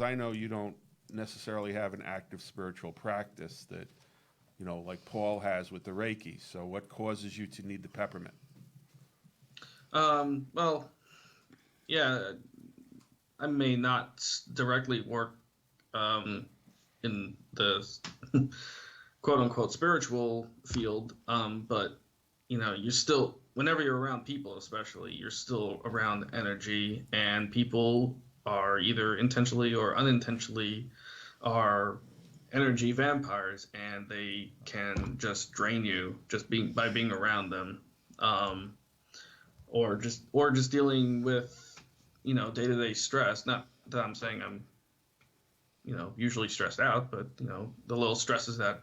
I know you don't necessarily have an active spiritual practice that, like Paul has with the Reiki. So what causes you to need the peppermint? Well, yeah, I may not directly work in the quote unquote spiritual field, but you're still, whenever you're around people, especially, you're still around energy, and people are either intentionally or unintentionally are energy vampires, and they can just drain you just by being around them, or just dealing with day-to-day stress. Not that I'm saying I'm usually stressed out, but the little stresses that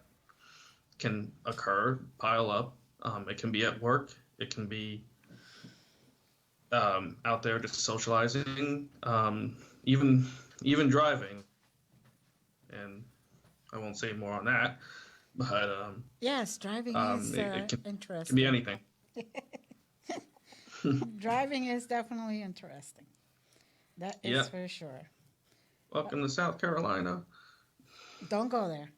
can occur pile up. It can be at work, it can be out there just socializing, even driving, and I won't say more on that, but Yes, driving is it can interesting. be anything. Driving is definitely interesting. That is Yeah. for sure. Welcome to South Carolina. Don't go there.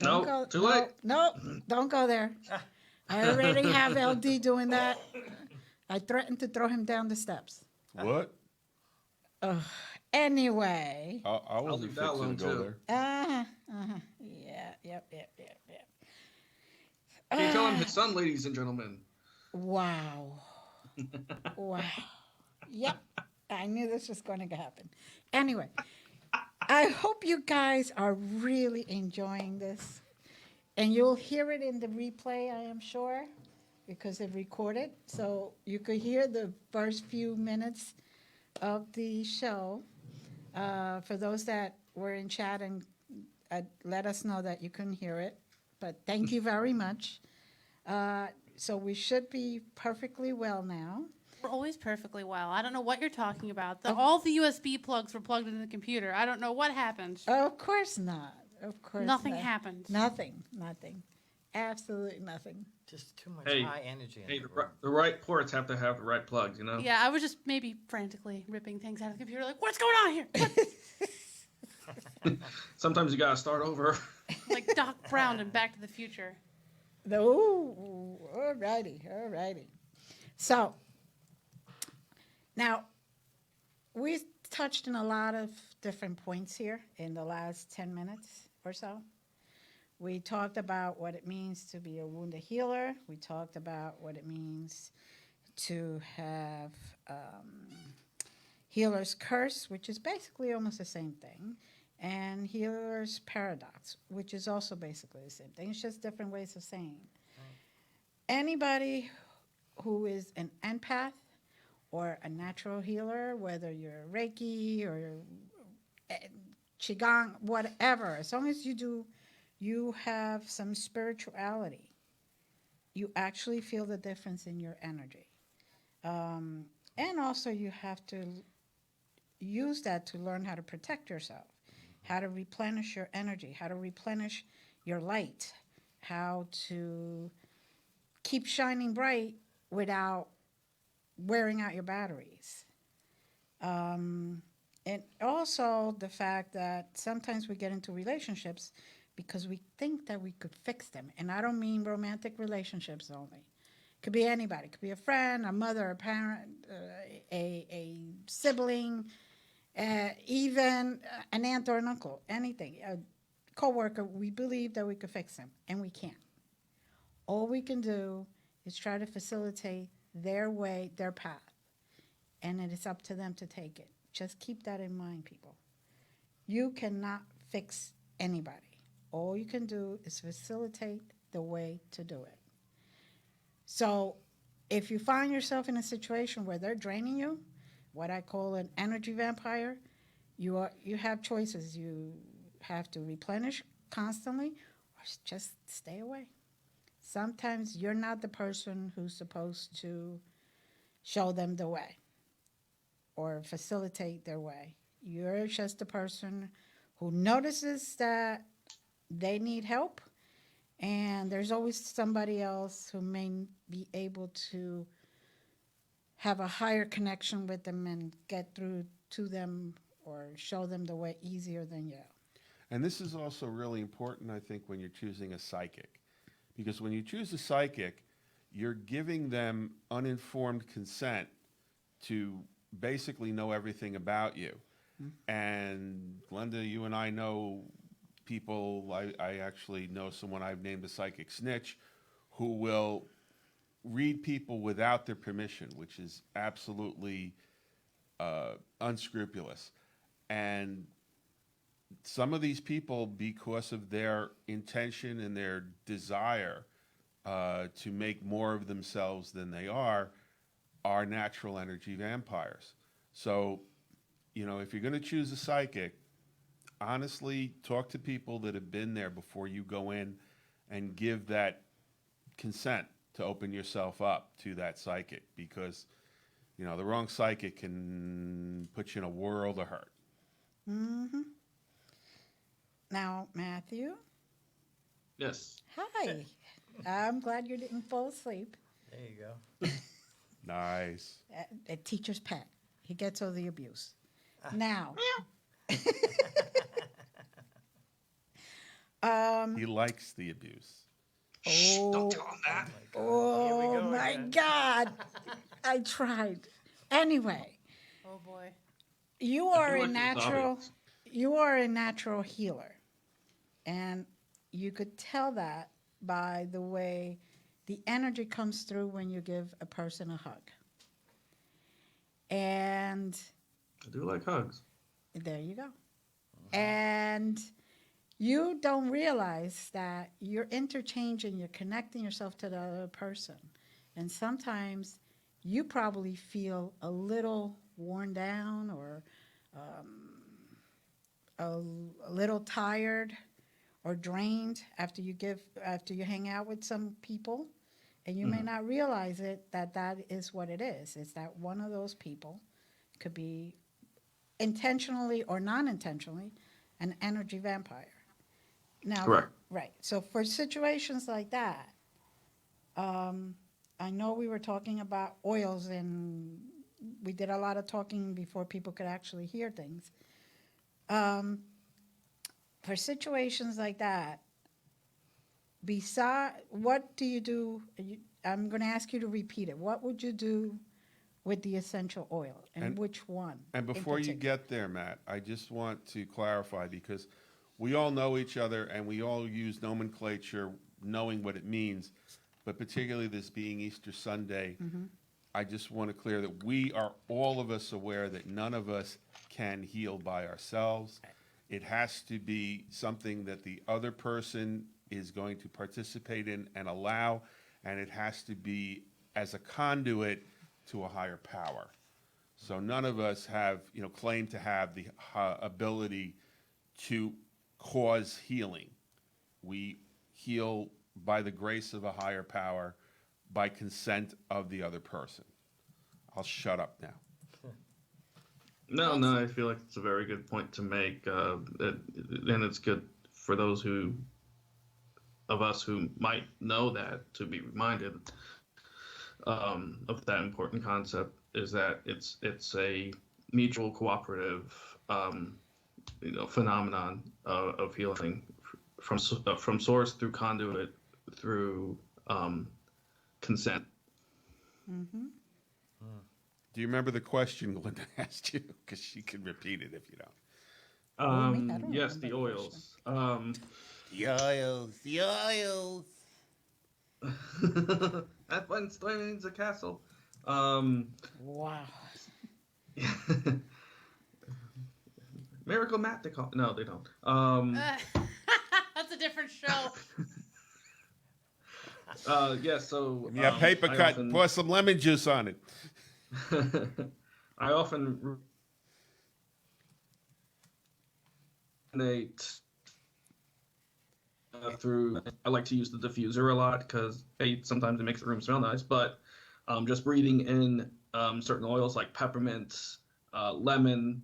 No, too late. No, don't go there. I already have LD doing that. I threatened to throw him down the steps. What? Anyway. I wasn't leave that fixing alone, to go too. there. Yeah, yep. Can you tell him his son, ladies and gentlemen? Wow. Wow. Yep. I knew this was going to happen. Anyway, I hope you guys are really enjoying this. And you'll hear it in the replay, I am sure, because it recorded. So you could hear the first few minutes of the show. For those that were in chat and let us know that you couldn't hear it. But thank you very much. So we should be perfectly well now. We're always perfectly well. I don't know what you're talking about. All the USB plugs were plugged into the computer. I don't know what happened. Of course not. Of course Nothing not. happened. Nothing. Absolutely nothing. Just too much Hey, high energy in the room. the right ports have to have the right plugs, Yeah, I was just maybe frantically ripping things out of the computer, like, what's going on here? What? Sometimes you gotta start over. Like Doc Brown in Back to the Future. Ooh, alrighty. So, now, we touched on a lot of different points here in the last 10 minutes or so. We talked about what it means to be a wounded healer. We talked about what it means to have healer's curse, which is basically almost the same thing, and healer's paradox, which is also basically the same thing. It's just different ways of saying. Anybody who is an empath or a natural healer, whether you're Reiki or Qigong, whatever, as long as you have some spirituality, you actually feel the difference in your energy. And also you have to use that to learn how to protect yourself, how to replenish your energy, how to replenish your light, how to keep shining bright without wearing out your batteries. And also the fact that sometimes we get into relationships because we think that we could fix them. And I don't mean romantic relationships only. It could be anybody. It could be a friend, a mother, a parent, a sibling, even an aunt or an uncle, anything. A coworker, we believe that we could fix them, and we can't. All we can do is try to facilitate their way, their path, and it is up to them to take it. Just keep that in mind, people. You cannot fix anybody. All you can do is facilitate the way to do it. So if you find yourself in a situation where they're draining you, what I call an energy vampire, you have choices. You have to replenish constantly or just stay away. Sometimes you're not the person who's supposed to show them the way or facilitate their way. You're just the person who notices that they need help, and there's always somebody else who may be able to have a higher connection with them and get through to them or show them the way easier than you. And this is also really important, I think, when you're choosing a psychic. Because when you choose a psychic, you're giving them uninformed consent to basically know everything about you. And Glenda, you and I know people, I actually know someone I've named a psychic snitch, who will read people without their permission, which is absolutely unscrupulous. And some of these people, because of their intention and their desire to make more of themselves than they are natural energy vampires. So, you know, if you're going to choose a psychic, honestly, talk to people that have been there before you go in and give that consent to open yourself up to that psychic, because, you know, the wrong psychic can put you in a world of hurt. Mm-hmm. Now, Matthew. Yes. Hi. I'm glad you didn't fall asleep. There you go. Nice. A teacher's pet. He gets all the abuse. Now. He likes the abuse. Oh, Don't tell him that. oh Here we go my again. God. I tried. Anyway, Oh boy. you are feel a like it's natural obvious. you are a natural healer. And you could tell that by the way the energy comes through when you give a person a hug. And I do like hugs. there you go. And you don't realize that you're interchanging, you're connecting yourself to the other person. And sometimes you probably feel a little worn down or a little tired or drained after you hang out with some people. And you may not realize it, that is what it is. It's that one of those people could be intentionally or non-intentionally an energy vampire. Now, Correct. right. So for situations like that, I know we were talking about oils, and we did a lot of talking before people could actually hear things. For situations like that, what do you do? I'm going to ask you to repeat it. What would you do with the essential oil, and which one? And before you get there, Matt, I just want to clarify, because we all know each other and we all use nomenclature knowing what it means, but particularly this being Easter Sunday, I just want to clear that we are all of us aware that none of us can heal by ourselves. It has to be something that the other person is going to participate in and allow, and it has to be as a conduit to a higher power. So none of us have, claim to have the ability to cause healing. We heal by the grace of a higher power, by consent of the other person. I'll shut up now. No, I feel like it's a very good point to make, and it's good for those of us who might know that to be reminded of that important concept, is that it's a mutual cooperative phenomenon of healing from source through conduit through consent. Mm-hmm. Do you remember the question Glenda asked you? Because she can repeat it if you don't. I don't Yes, remember the the oils. The oils. That one explains a castle. Wow. Miracle Matt, they call. No, they don't. That's a different show. Yeah. So. Yeah, paper I cut. often- Pour some lemon juice on it. I often resonate through. I like to use the diffuser a lot because sometimes it makes the room smell nice. But just breathing in certain oils like peppermint, lemon.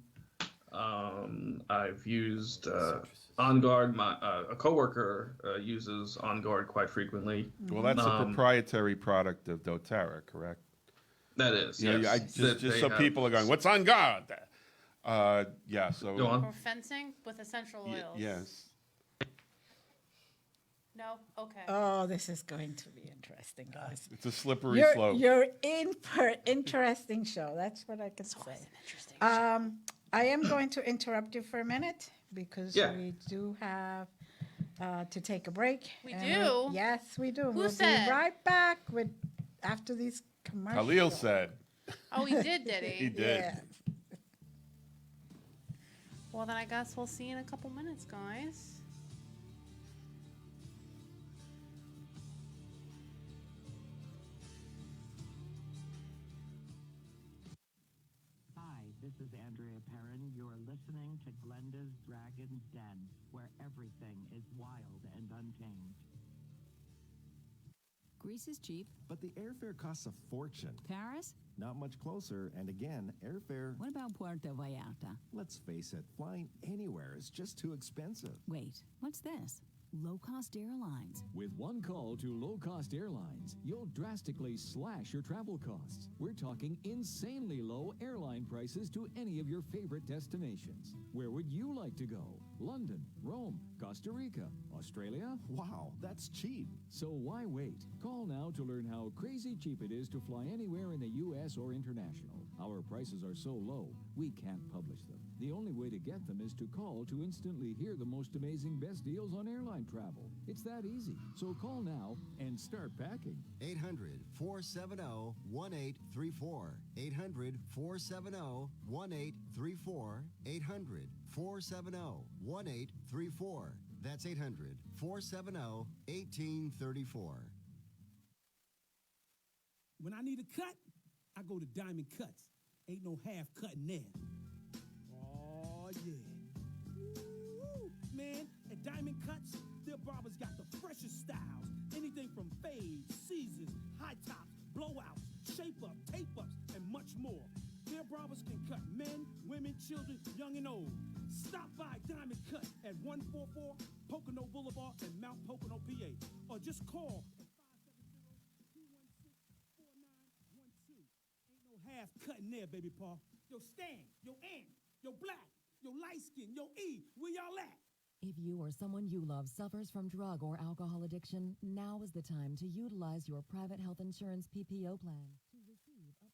I've used On Guard. A coworker uses On Guard quite frequently. Well, that's a proprietary product of doTERRA, correct? That is. Yeah, yes. just so people are going, what's On Guard? Yeah, so. Go on. Or fencing with essential oils? Yes. No? Okay. Oh, this is going to be interesting, guys. It's a slippery You're, slope. you're in for an interesting show. That's what I can It's say. always an interesting show. I am going to interrupt you for a minute because Yeah. we do have to take a break. We And do? Yes, we do. Who We'll said? be right back with after these commercials. Khalil said. Oh, he did he? He did. Yeah. Well, then I guess we'll see you in a couple minutes, guys. Hi, this is Andrea Perrin. You're listening to Glenda's Dragon's Den, where everything is wild and untamed. Greece is cheap. But the airfare costs a fortune. Paris? Not much closer, and again, airfare, What about Puerto Vallarta? let's face it, flying anywhere is just too expensive. Wait, what's this? Low-cost airlines. With one call to low-cost airlines, you'll drastically slash your travel costs. We're talking insanely low airline prices to any of your favorite destinations. Where would you like to go? London, Rome, Costa Rica, Australia? Wow, that's cheap. So why wait? Call now to learn how crazy cheap it is to fly anywhere in the U.S. or international. Our prices are so low, we can't publish them. The only way to get them is to call to instantly hear the most amazing best deals on airline travel. It's that easy. So call now and start packing. 800-470-1834. 800-470-1834. 800-470-1834. That's 800-470-1834. When I need a cut, I go to Diamond Cuts. Ain't no half cutting there. Oh, yeah. Woo! Man, at Diamond Cuts, their barbers got the freshest styles. Anything from fades, seasons, high tops, blowouts, shape-up, tape-ups, and much more. Their barbers can cut men, women, children, young and old. Stop by Diamond Cut at 144 Pocono Boulevard in Mount Pocono, PA. Or just call at 570-216-4912. Ain't no half cutting there, baby paw. Yo, Stan, yo, Ant, yo, Black, yo, Light Skin, yo, E, where y'all at? If you or someone you love suffers from drug or alcohol addiction, now is the time to utilize your private health insurance PPO plan to receive up to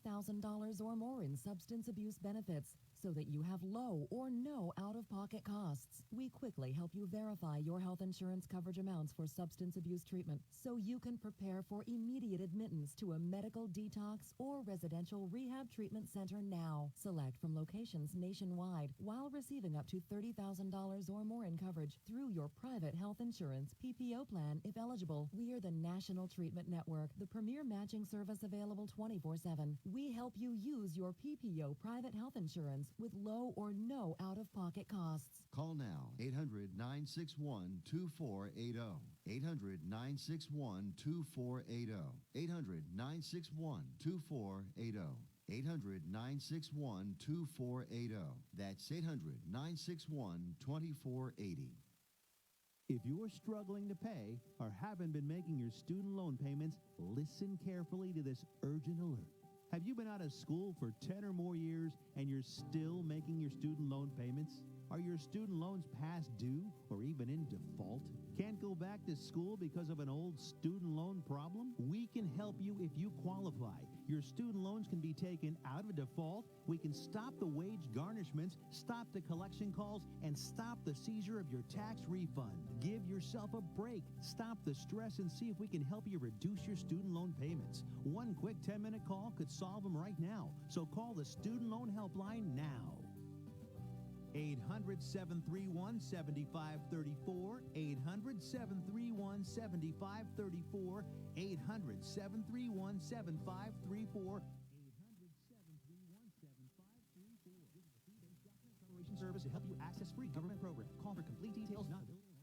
$30,000 or more in substance abuse benefits so that you have low or no out-of-pocket costs. We quickly help you verify your health insurance coverage amounts for substance abuse treatment so you can prepare for immediate admittance to a medical detox or residential rehab treatment center now. Select from locations nationwide while receiving up to $30,000 or more in coverage through your private health insurance PPO plan if eligible. We are the National Treatment Network, the premier matching service available 24/7. We help you use your PPO private health insurance with low or no out-of-pocket costs. Call now. 800-961-2480. 800-961-2480. 800-961-2480. 800-961-2480. That's 800-961-2480. If you're struggling to pay or haven't been making your student loan payments, listen carefully to this urgent alert. Have you been out of school for 10 or more years and you're still making your student loan payments? Are your student loans past due or even in default? Can't go back to school because of an old student loan problem? We can help you if you qualify. Your student loans can be taken out of default. We can stop the wage garnishments, stop the collection calls, and stop the seizure of your tax refund. Give yourself a break. Stop the stress and see if we can help you reduce your student loan payments. One quick 10-minute call could solve them right now. So call the Student Loan Helpline now. 800-731-7534, 800-731-7534, 800-731-7534, 800-731-7534. Service to help you access free government programs. Call for complete details. Not available.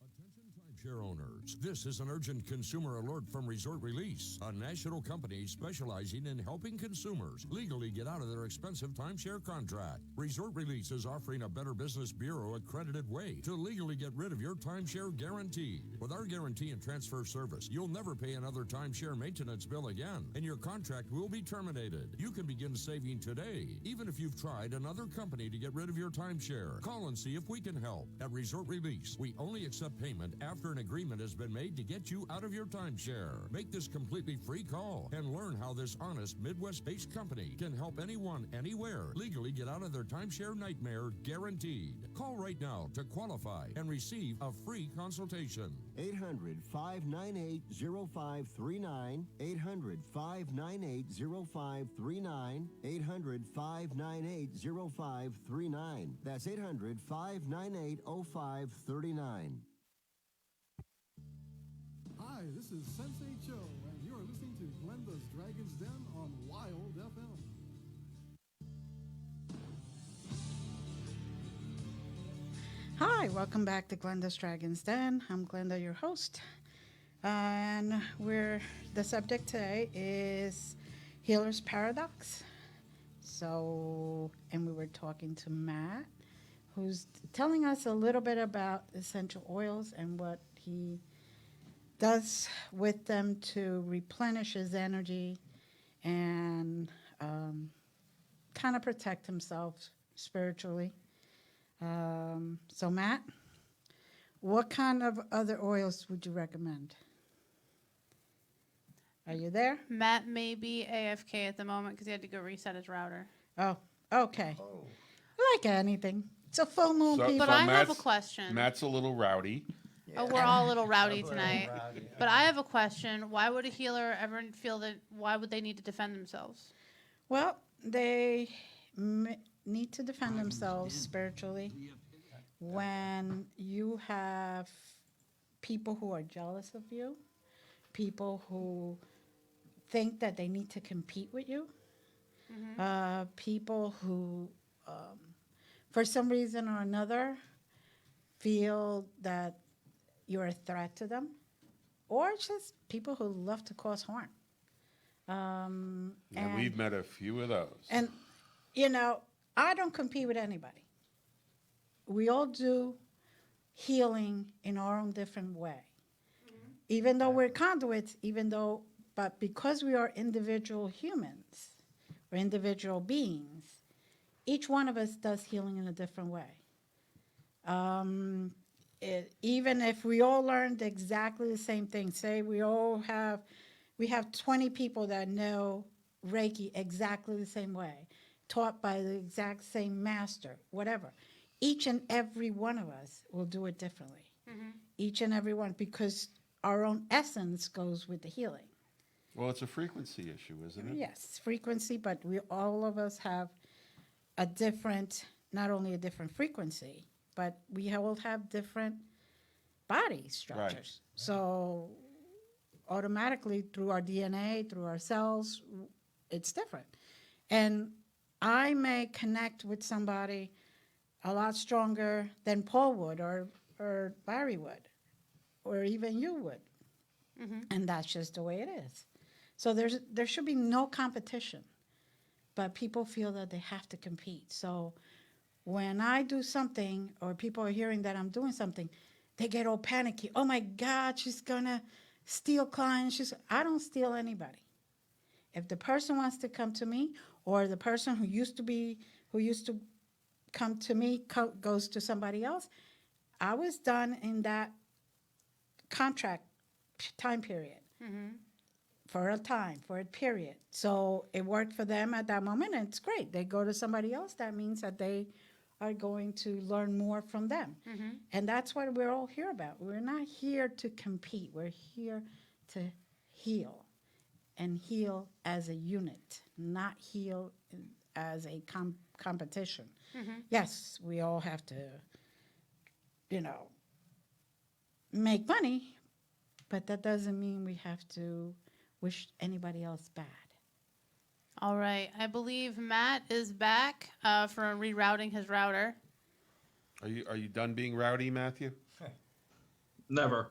Attention Timeshare owners, this is an urgent consumer alert from Resort Release, a national company specializing in helping consumers legally get out of their expensive timeshare contract. Resort Release is offering a Better Business Bureau accredited way to legally get rid of your timeshare guaranteed. With our guarantee and transfer service, you'll never pay another timeshare maintenance bill again, and your contract will be terminated. You can begin saving today, even if you've tried another company to get rid of your timeshare. Call and see if we can help. At Resort Release, we only accept payment after an agreement has been made to get you out of your timeshare. Make this completely free call and learn how this honest Midwest-based company can help anyone, anywhere, legally get out of their timeshare nightmare guaranteed. Call right now to qualify and receive a free consultation. 800-598-0539. 800-598-0539. 800-598-0539. That's 800-598-0539. Hi, this is Sensei Joe, and you are listening to Glenda's Dragon's Den on Wild FM. Hi, welcome back to Glenda's Dragon's Den. I'm Glenda, your host. And the subject today is Healer's Paradox. And we were talking to Matt, who's telling us a little bit about essential oils and what he does with them to replenish his energy and kind of protect himself spiritually. So Matt, what kind of other oils would you recommend? Are you there? Matt may be AFK at the moment because he had to go reset his router. Oh, okay. Like anything. It's a full moon, people. But I have a question. Matt's a little rowdy. Oh, we're all a little rowdy tonight. But I have a question. Why would a healer ever feel that? Why would they need to defend themselves? Well, they need to defend themselves spiritually when you have people who are jealous of you, people who think that they need to compete with you, people who, for some reason or another, feel that you're a threat to them, or just people who love to cause harm. And we've met a few of those. And, I don't compete with anybody. We all do healing in our own different way. Even though we're conduits, but because we are individual humans, or individual beings, each one of us does healing in a different way. Even if we all learned exactly the same thing, say we have 20 people that know Reiki exactly the same way, taught by the exact same master, whatever. Each and every one of us will do it differently. Each and every one, because our own essence goes with the healing. Well, it's a frequency issue, isn't it? Yes, frequency, but all of us have a different, not only a different frequency, but we all have different body structures. Right. So automatically through our DNA, through our cells, it's different. And I may connect with somebody a lot stronger than Paul would or Barry would, or even you would. And that's just the way it is. So there should be no competition, but people feel that they have to compete. So when I do something or people are hearing that I'm doing something, they get all panicky. Oh my God, she's gonna steal clients. I don't steal anybody. If the person wants to come to me, or the person who used to come to me goes to somebody else, I was done in that contract time period. For a period. So it worked for them at that moment, and it's great. They go to somebody else, that means that they are going to learn more from them. And that's what we're all here about. We're not here to compete. We're here to heal, and heal as a unit, not heal as a competition. Yes, we all have to, make money, but that doesn't mean we have to wish anybody else bad. All right. I believe Matt is back for rerouting his router. Are you done being rowdy, Matthew? Never.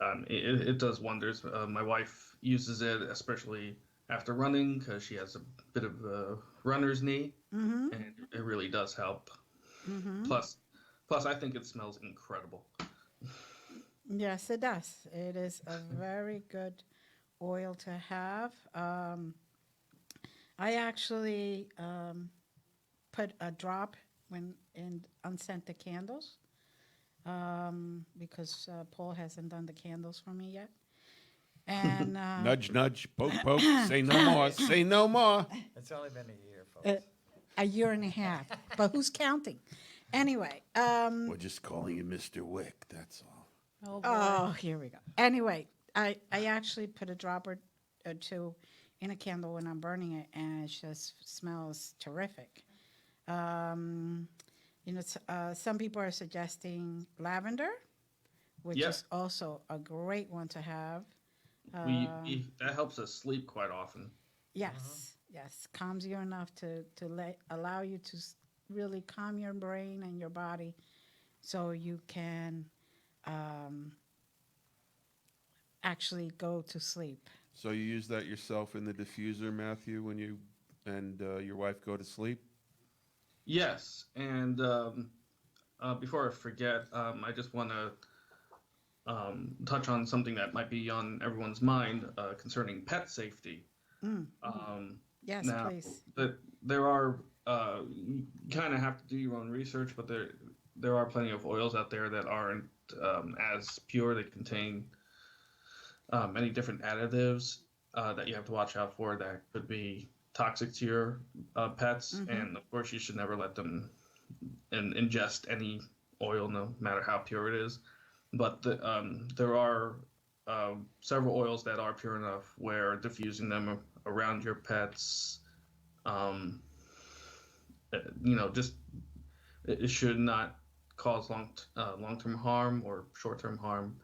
It does wonders. My wife uses it, especially after running, because she has a bit of a runner's knee, Mm-hmm. and it really does help. Mm-hmm. Plus, I think it smells incredible. Yes, it does. It is a very good oil to have. I actually put a drop in unscented candles because Paul hasn't done the candles for me yet. And Nudge, nudge, poke, poke. Say no more. Say no more. It's only been a year, folks. a year and a half, but who's counting? Anyway, We're just calling you Mr. Wick. That's all. Oh, boy. oh, here we go. Anyway, I actually put a drop or two in a candle when I'm burning it, and it just smells terrific. Some people are suggesting lavender, which Yeah. is also a great one to have. That helps us sleep quite often. Yes, yes, calms you enough to allow you to really calm your brain and your body, so you can actually go to sleep. So you use that yourself in the diffuser, Matthew, when you and your wife go to sleep? Yes, and before I forget, I just want to touch on something that might be on everyone's mind concerning pet safety. Yes, Now, please. there are you kind of have to do your own research, but there are plenty of oils out there that aren't as pure. They contain many different additives that you have to watch out for that could be toxic to your pets, and of course you should never let them ingest any oil, no matter how pure it is. But there are several oils that are pure enough where diffusing them around your pets, just it should not cause long-term harm or short-term harm.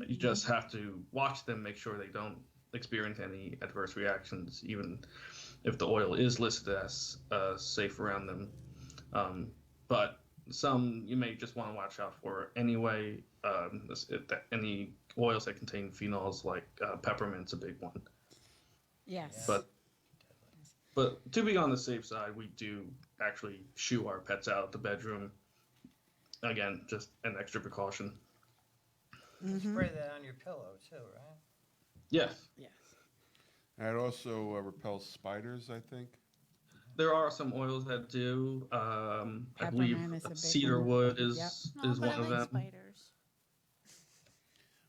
You just have to watch them, make sure they don't experience any adverse reactions, even if the oil is listed as safe around them. But some you may just want to watch out for anyway. Any oils that contain phenols, like peppermint's a big one. Yes. But to be on the safe side, we do actually shoo our pets out of the bedroom. Again, just an extra precaution. You spray that on your pillow too, right? Yes. Yes. And it also repels spiders, I think. There are some oils that do. I believe Peppermint is a big cedar one. wood Yep. is No, is but one I of like them. spiders.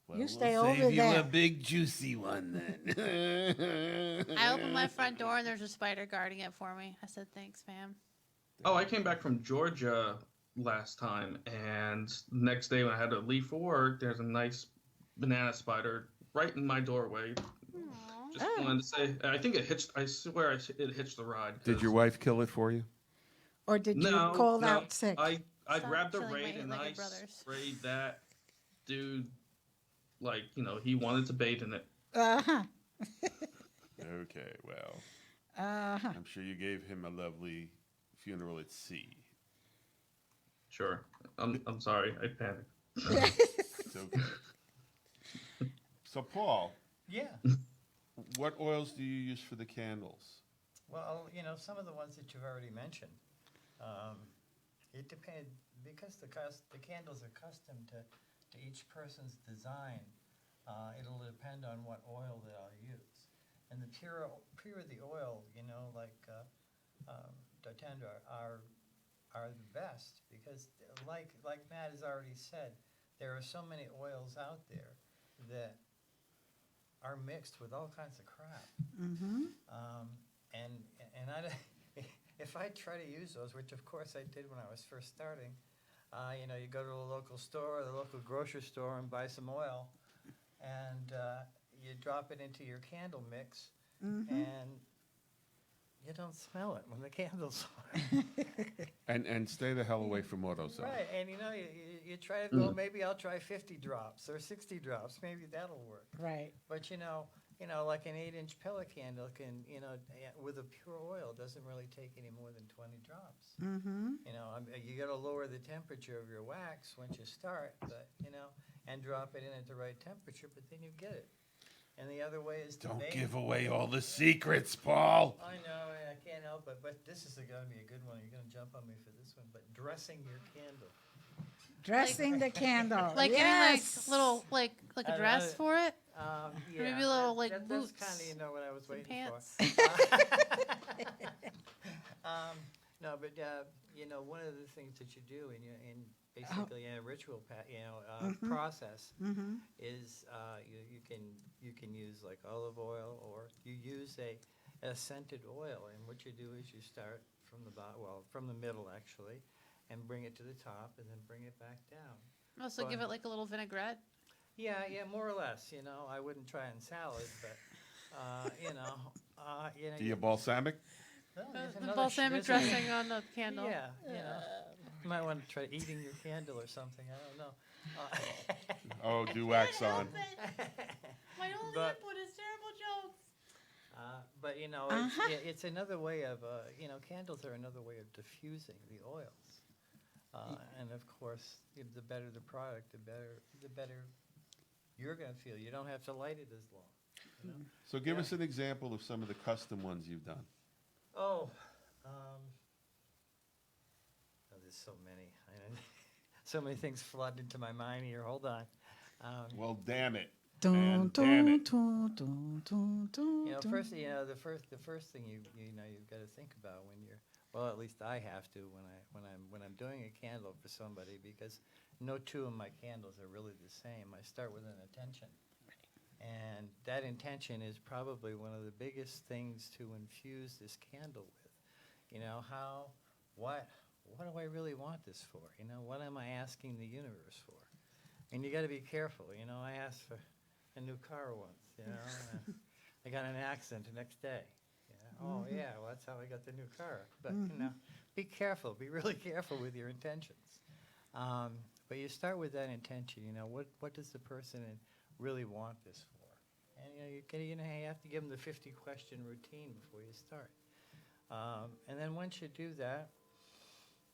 Well, You we'll stay save over you there. a big juicy one then. I opened my front door and there's a spider guarding it for me. I said, thanks, ma'am. Oh, I came back from Georgia last time, and the next day when I had to leave for work, there's a nice banana spider right in my doorway. Aw. Just wanted to say, I think it hitched. I swear it hitched the ride. Did your wife kill it for you? Or did you No, call no. out sick? I Stop grabbed the killing my raid and I eight-legged brothers. sprayed that dude like he wanted to bathe in it. Uh-huh. Okay, well, Uh-huh. I'm sure you gave him a lovely funeral at sea. Sure. I'm sorry. I panicked. It's okay. So, Paul, Yeah. what oils do you use for the candles? Well, some of the ones that you've already mentioned. It depends because the candles are custom to each person's design. It'll depend on what oil that I'll use. And the pure the oil, like Dotendra, are the best because, like Matt has already said, there are so many oils out there that are mixed with all kinds of crap. And if I try to use those, which of course I did when I was first starting, you go to a local store, the local grocery store, and buy some oil, and you drop it into your candle mix, and you don't smell it when the candle's on. And stay the hell away from AutoZone. Right, and you try to go, maybe I'll try 50 drops or 60 drops, maybe that'll work. Right. But you know, like an 8-inch pellet candle can, you know, with a pure oil, doesn't really take any more than 20 drops. Mm-hmm. You know, you got to lower the temperature of your wax once you start, but, you know, and drop it in at the right temperature, but then you get it. And the other way is to Don't bake. give away all the secrets, Paul. I know, I can't help it, but this is going to be a good one. You're going to jump on me for this one, but dressing your candle. Dressing the candle. Like yes. getting like little like a dress for it. Yeah, Maybe little like that's boots. kind of, you know, what I was Some waiting pants. for. No, but you know, one of the things that you do in basically in a ritual, process is you can use like olive oil, or you use a scented oil, and what you do is you start from the from the middle actually, and bring it to the top, and then bring it back down. Also give it like a little vinaigrette. Yeah, more or less. You know, I wouldn't try in salad, but you know, Do you balsamic? The balsamic dressing on the candle. Yeah, you know, you might want to try eating your candle or something. I don't know. Oh, do wax on. My only input is terrible jokes. But you know, it's another way of you know, candles are another way of diffusing the oils. And of course, the better the product, the better you're going to feel. You don't have to light it as long. You know? So give us an example of some of the custom ones you've done. Oh, there's so many. So many things flood into my mind here. Hold on. Well, damn it. Dun, Man, dun, damn it. dun, dun, dun, dun, You know, dun. first, you know, the first thing you know you've got to think about when you're, well, at least I have to when I'm doing a candle for somebody, because no two of my candles are really the same. I start with an intention, and that intention is probably one of the biggest things to infuse this candle with. You know, what do I really want this for? You know, what am I asking the universe for? And you got to be careful. You know, I asked for a new car once, you know, and I got in an accident the next day. Oh, yeah, well, that's how I got the new car. But, you know, be careful. Be really careful with your intentions. But you start with that intention. You know, what does the person really want this for? And, you have to give them the 50-question routine before you start. And then once you do that,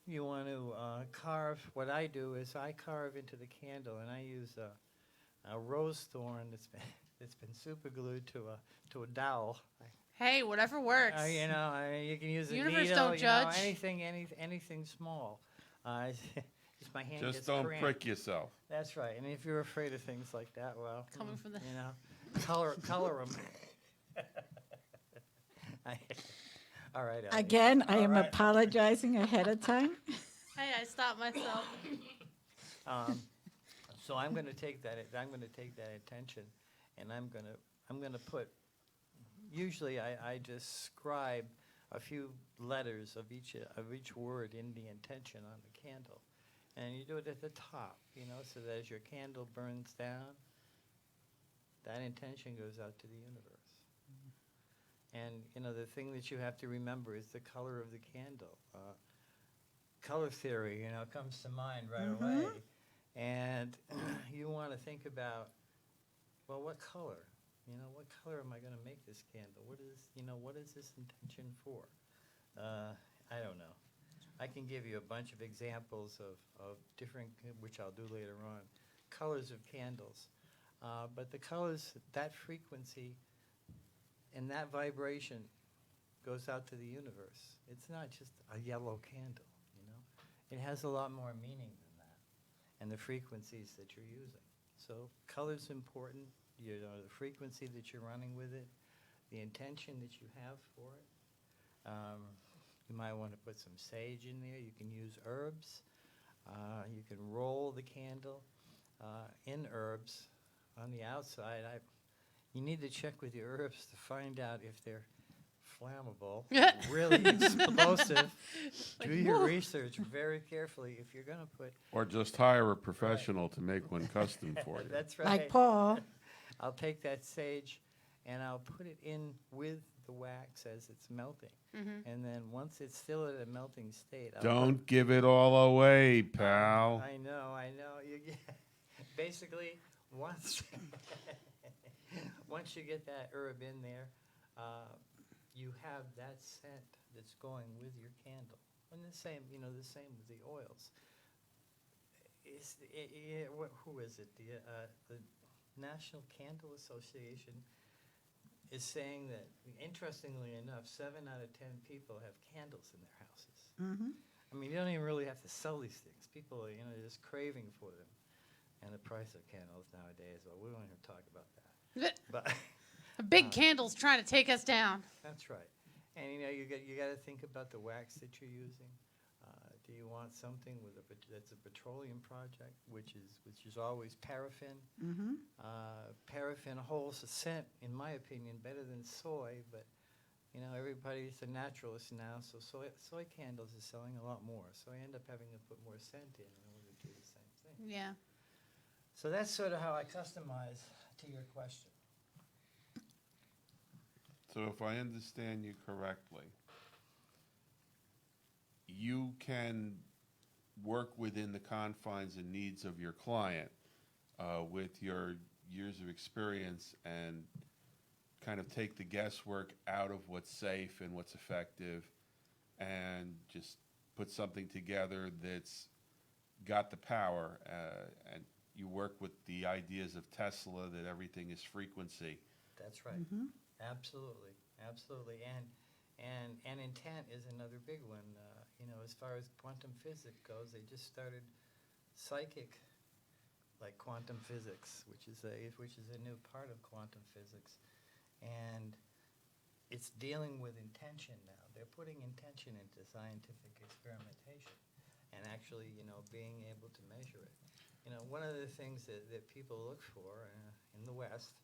you want to carve. What I do is I carve into the candle, and I use a rose thorn that's been super glued to a dowel. Hey, whatever works. You know, you can use a Universe needle. don't judge. Anything small. Just my hand Just gets don't cramped. Prick yourself. That's right. And if you're afraid of things like that, well, Coming from the you know, color them. All right. Ellie. Again, I All am right. apologizing ahead of time. Hey, I stopped myself. So I'm going to take that. I'm going to take that intention, and I'm going to put. Usually, I just scribe a few letters of each word in the intention on the candle, and you do it at the top. You know, so that as your candle burns down, that intention goes out to the universe. And you know, the thing that you have to remember is the color of the candle. Color theory, you know, comes to mind right away. And you want to think about, well, what color? You know, what color am I going to make this candle? What is this intention for? I don't know. I can give you a bunch of examples of different, which I'll do later on, colors of candles. But the colors, that frequency, and that vibration goes out to the universe. It's not just a yellow candle, you know. It has a lot more meaning than that, and the frequencies that you're using. So color's important, you know, the frequency that you're running with it, the intention that you have for it. You might want to put some sage in there. You can use herbs. You can roll the candle in herbs on the outside. You need to check with your herbs to find out if they're flammable, really explosive. Like, Do your whoa. research very carefully if you're going to put. Or just hire a professional to make one custom for you. That's right. Like Paul. I'll take that sage and I'll put it in with the wax as it's melting. And then once it's still at a melting state, Don't give it all away, pal. I know. Basically, once once you get that herb in there, you have that scent that's going with your candle. And the same, the same with the oils. Who is it? The National Candle Association is saying that, interestingly enough, 7 out of 10 people have candles in their houses. Mm-hmm. I mean, you don't even really have to sell these things. People are, just craving for them. And the price of candles nowadays, well, we won't even talk about that. But A big candle's trying to take us down. that's right. And you got to think about the wax that you're using. Do you want something that's a petroleum project, which is always paraffin? Mm-hmm. Paraffin holds a scent, in my opinion, better than soy. But everybody's a naturalist now, so soy candles is selling a lot more. So I end up having to put more scent in order to do the same thing. Yeah. So that's sort of how I customize to your question. So if I understand you correctly, you can work within the confines and needs of your client with your years of experience and kind of take the guesswork out of what's safe and what's effective and just put something together that's got the power. And you work with the ideas of Tesla that everything is frequency. That's right. Mm-hmm. Absolutely, absolutely. And intent is another big one. As far as quantum physics goes, they just started psychic, like quantum physics, which is a new part of quantum physics, and it's dealing with intention now. They're putting intention into scientific experimentation, and actually, being able to measure it. One of the things that people look for in the West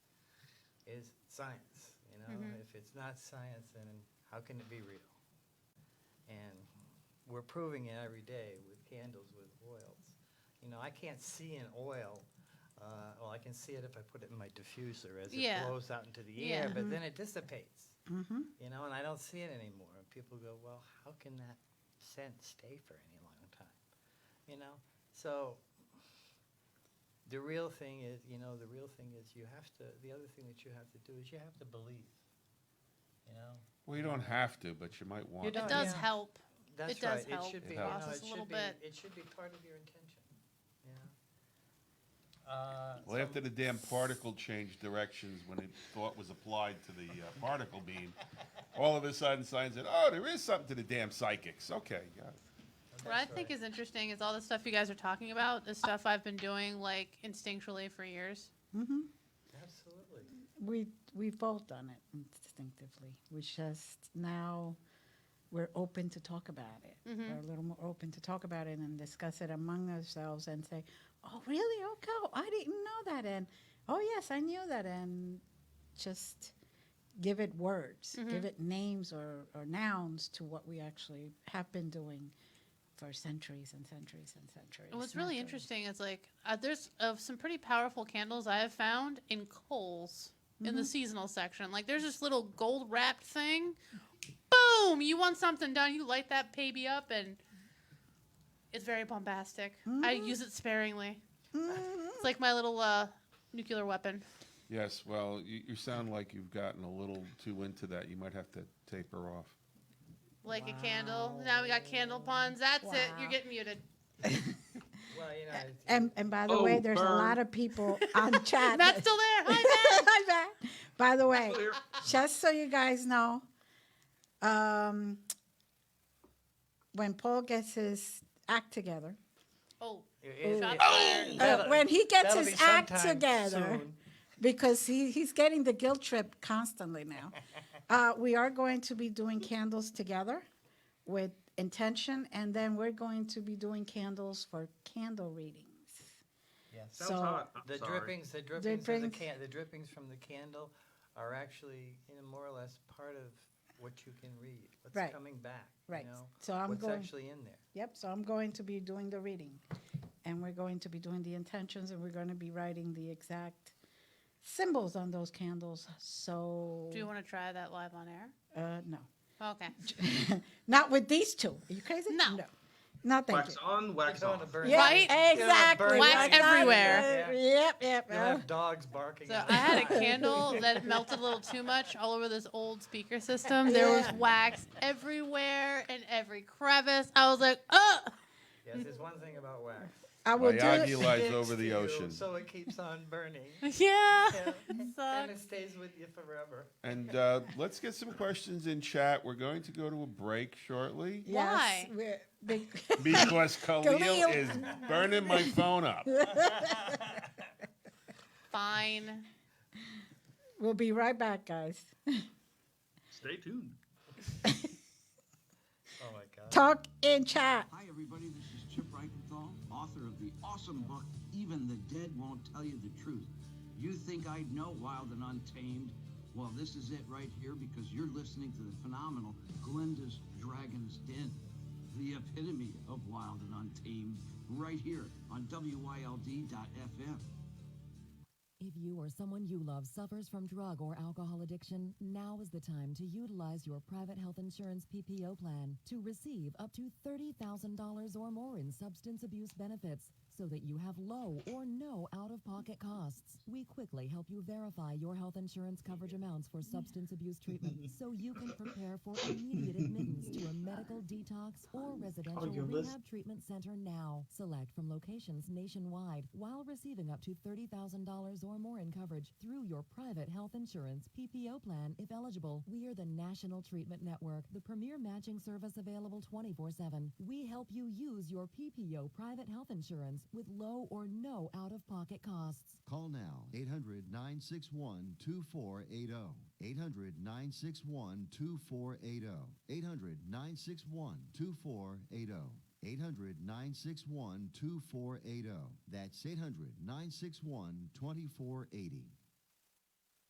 is science. Mhm. If it's not science, then how can it be real? And we're proving it every day with candles, with oils. I can't see an oil. Well, I can see it if I put it in my diffuser as Yeah. it blows out into the Yeah. air, but then it dissipates. Mm-hmm. And I don't see it anymore. And people go, well, how can that scent stay for any long time? So the real thing is, you have to, the other thing that you have to do is you have to believe, Well, you don't have to, but you might want It to. does help. That's It does right. help It should be, the process a little bit. It should be part of your intention, Well, after the damn particle changed directions when it thought was applied to the particle beam, all of a sudden science said, oh, there is something to the damn psychics. Okay, got it. What I think is interesting is all the stuff you guys are talking about is stuff I've been doing like instinctually for years. Mm-hmm. Absolutely. We've both done it instinctively. We just now we're open to talk about it. Mhm. We're a little more open to talk about it and discuss it among ourselves and say, oh, really? Okay, oh, I didn't know that. And, oh, yes, I knew that. And just give it words, Mhm. give it names or nouns to what we actually have been doing for centuries and centuries and centuries. And what's really naturally. interesting is like there's some pretty powerful candles I have found in Kohl's in the seasonal section. Like there's this little gold wrapped thing. Boom! You want something done, you light that baby up, and it's very bombastic. I use it sparingly. It's like my little nuclear weapon. Yes, well, you sound like you've gotten a little too into that. You might have to taper off. Like a candle. Now we got candle puns. That's it. You're Wow. getting muted. Well, And by the way, there's a lot of people on chat. Matt's still there. Hi, Matt. Hi, Matt. By the way, just so you guys know, when Paul gets his act together, Oh, when he gets that'll his be act sometime together, soon. because he's getting the guilt trip constantly now, we are going to be doing candles together with intention, and then we're going to be doing candles for candle readings. Yes. Sounds hot. I'm The sorry. drippings, the drippings from the candle are actually, more or less part of what you can read, what's Right. coming back. Right. So I'm what's going. actually in there. Yep. So I'm going to be doing the reading, and we're going to be doing the intentions, and we're going to be writing the exact symbols on those candles. So. do you want to try that live on air? No. Okay. Not with these two. Are you crazy? No. No, thank Wax on, wax Don't wanna off. burn Yeah, Right? exactly. Wax Exactly. everywhere. Yep. You'll have dogs barking. So in I had a the back. candle that melted a little too much all over this old speaker system. There was wax everywhere in every crevice. I was like, ugh. Yes, there's one thing about wax. I will My do Aggie it. lies Sticks over to the you, ocean. so it keeps on burning. Yeah. And Sucks. it stays with you forever. And let's get some questions in chat. We're going to go to a break shortly Why? Yes, we're because Khalil Khalil. is burning my phone up. Fine. We'll be right back, guys. Stay tuned. Oh my God. Talk in chat. Hi, everybody. This is Chip Reichenthal, author of the awesome book, Even the Dead Won't Tell You the Truth. You think I'd know Wild and Untamed? Well, this is it right here because you're listening to the phenomenal Glenda's Dragon's Den, the epitome of Wild and Untamed, right here on WYLD.FM. If you or someone you love suffers from drug or alcohol addiction, now is the time to utilize your private health insurance PPO plan to receive up to $30,000 or more in substance abuse benefits so that you have low or no out-of-pocket costs. We quickly help you verify your health insurance coverage amounts for substance abuse treatment so you can prepare for immediate admittance to a medical detox or residential rehab treatment center now. Select from locations nationwide while receiving up to $30,000 or more in coverage through your private health insurance PPO plan if eligible. We are the National Treatment Network, the premier matching service available 24/7. We help you use your PPO private health insurance with low or no out-of-pocket costs. Call now, 800-961-2480. 800-961-2480. 800-961-2480. 800-961-2480. That's 800-961-2480.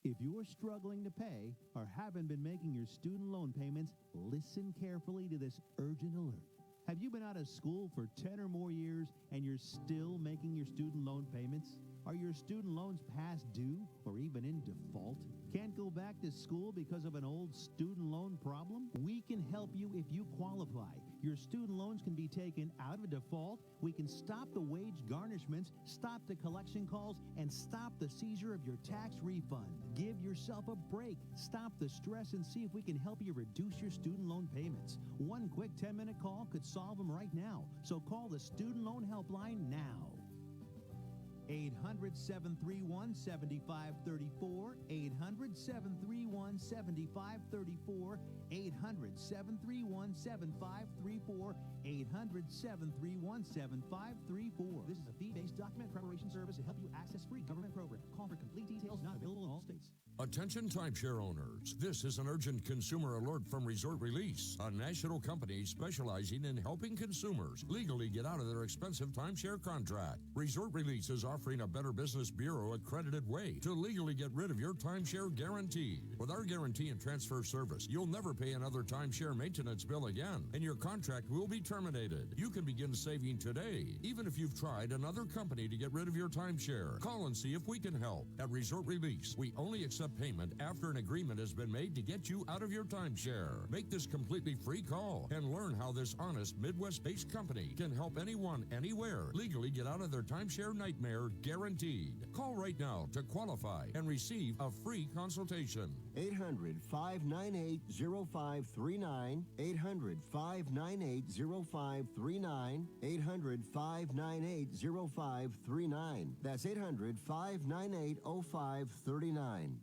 If you're struggling to pay or haven't been making your student loan payments, listen carefully to this urgent alert. Have you been out of school for 10 or more years and you're still making your student loan payments? Are your student loans past due or even in default? Can't go back to school because of an old student loan problem? We can help you if you qualify. Your student loans can be taken out of default. We can stop the wage garnishments, stop the collection calls, and stop the seizure of your tax refund. Give yourself a break. Stop the stress and see if we can help you reduce your student loan payments. One quick 10-minute call could solve them right now. So call the Student Loan Helpline now. 800-731-7534, 800-731-7534, 800-731-7534, 800-731-7534. This is a fee-based document preparation service to help you access free government programs. Call for complete details, not available in all states. Attention timeshare owners. This is an urgent consumer alert from Resort Release, a national company specializing in helping consumers legally get out of their expensive timeshare contract. Resort Release is offering a Better Business Bureau accredited way to legally get rid of your timeshare guaranteed. With our guarantee and transfer service, you'll never pay another timeshare maintenance bill again, and your contract will be terminated. You can begin saving today, even if you've tried another company to get rid of your timeshare. Call and see if we can help. At Resort Release, we only accept payment after an agreement has been made to get you out of your timeshare. Make this completely free call and learn how this honest Midwest-based company can help anyone, anywhere, legally get out of their timeshare nightmare guaranteed. Call right now to qualify and receive a free consultation. 800-598-0539. 800-598-0539. 800-598-0539. That's 800-598-0539.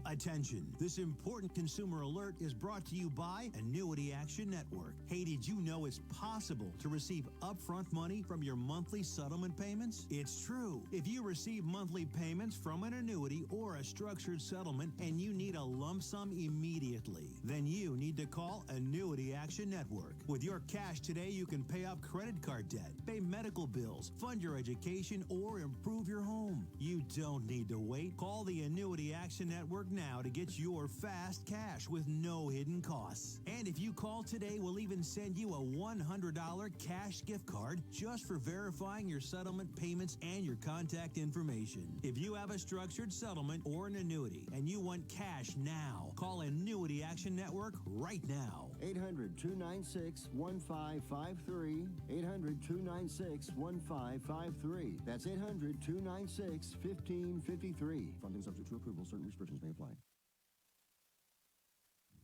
Attention, this important consumer alert is brought to you by Annuity Action Network. Hey, did you know it's possible to receive upfront money from your monthly settlement payments? It's true. If you receive monthly payments from an annuity or a structured settlement and you need a lump sum immediately, then you need to call Annuity Action Network. With your cash today, you can pay off credit card debt, pay medical bills, fund your education, or improve your home. You don't need to wait. Call the Annuity Action Network now to get your fast cash with no hidden costs. And if you call today, we'll even send you a $100 cash gift card just for verifying your settlement payments and your contact information. If you have a structured settlement or an annuity and you want cash now, call Annuity Action Network right now. 800-296-1553. 800-296-1553. That's 800-296-1553. Funding subject to approval. Certain restrictions may apply.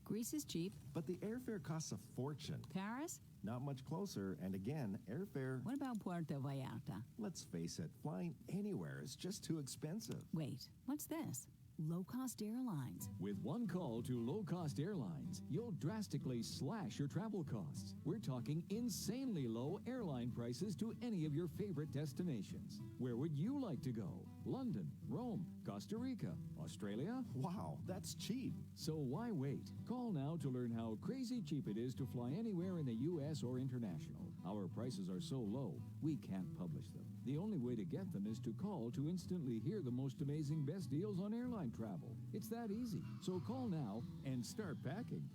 Greece is cheap. But the airfare costs a fortune. Paris? Not much closer, and again, airfare... What about Puerto Vallarta? Let's face it, flying anywhere is just too expensive. Wait, what's this? Low-cost airlines. With one call to low-cost airlines, you'll drastically slash your travel costs. We're talking insanely low airline prices to any of your favorite destinations. Where would you like to go? London, Rome, Costa Rica, Australia? Wow, that's cheap. So why wait? Call now to learn how crazy cheap it is to fly anywhere in the U.S. or international. Our prices are so low, we can't publish them. The only way to get them is to call to instantly hear the most amazing best deals on airline travel. It's that easy. So call now and start packing.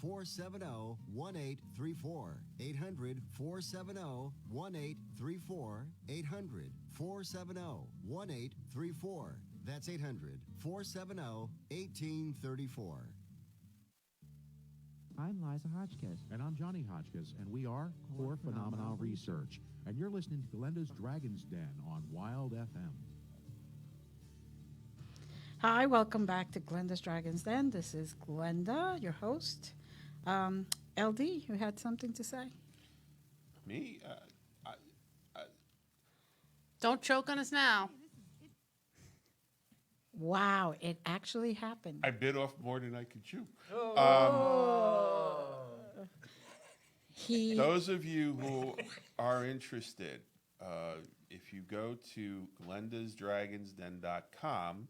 800-470-1834. 800-470-1834. 800-470-1834. That's 800-470-1834. I'm Liza Hotchkiss. And I'm Johnny Hotchkiss, and we are Core Phenomena Research. And you're listening to Glenda's Dragon's Den on Wild FM. Hi, welcome back to Glenda's Dragon's Den. This is Glenda, your host. LD, you had something to say? Me? Don't choke on us now. Wow, it actually happened. I bit off more than I could chew. Those of you who are interested, if you go to glendasdragonsden.com,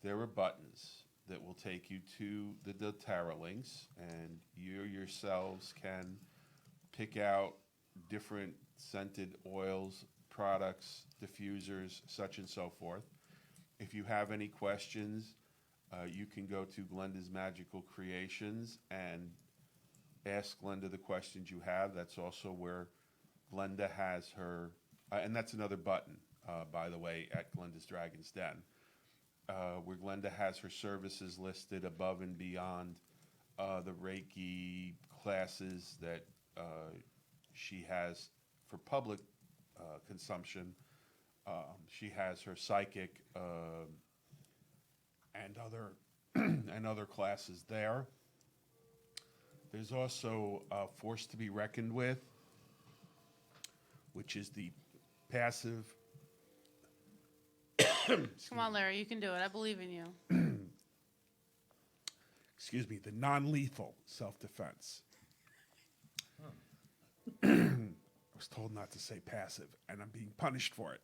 there are buttons that will take you to the doTERRA links, and you yourselves can pick out different scented oils, products, diffusers, such and so forth. If you have any questions, you can go to Glenda's Magical Creations and ask Glenda the questions you have. That's also where Glenda has her, and that's another button, by the way, at Glenda's Dragon's Den, where Glenda has her services listed above and beyond the Reiki classes that she has for public consumption. She has her psychic and other classes there. There's also Force to be Reckoned with, which is the passive. Come on, Larry, you can do it. I believe in you. Excuse me, the non-lethal self-defense. I was told not to say passive, and I'm being punished for it.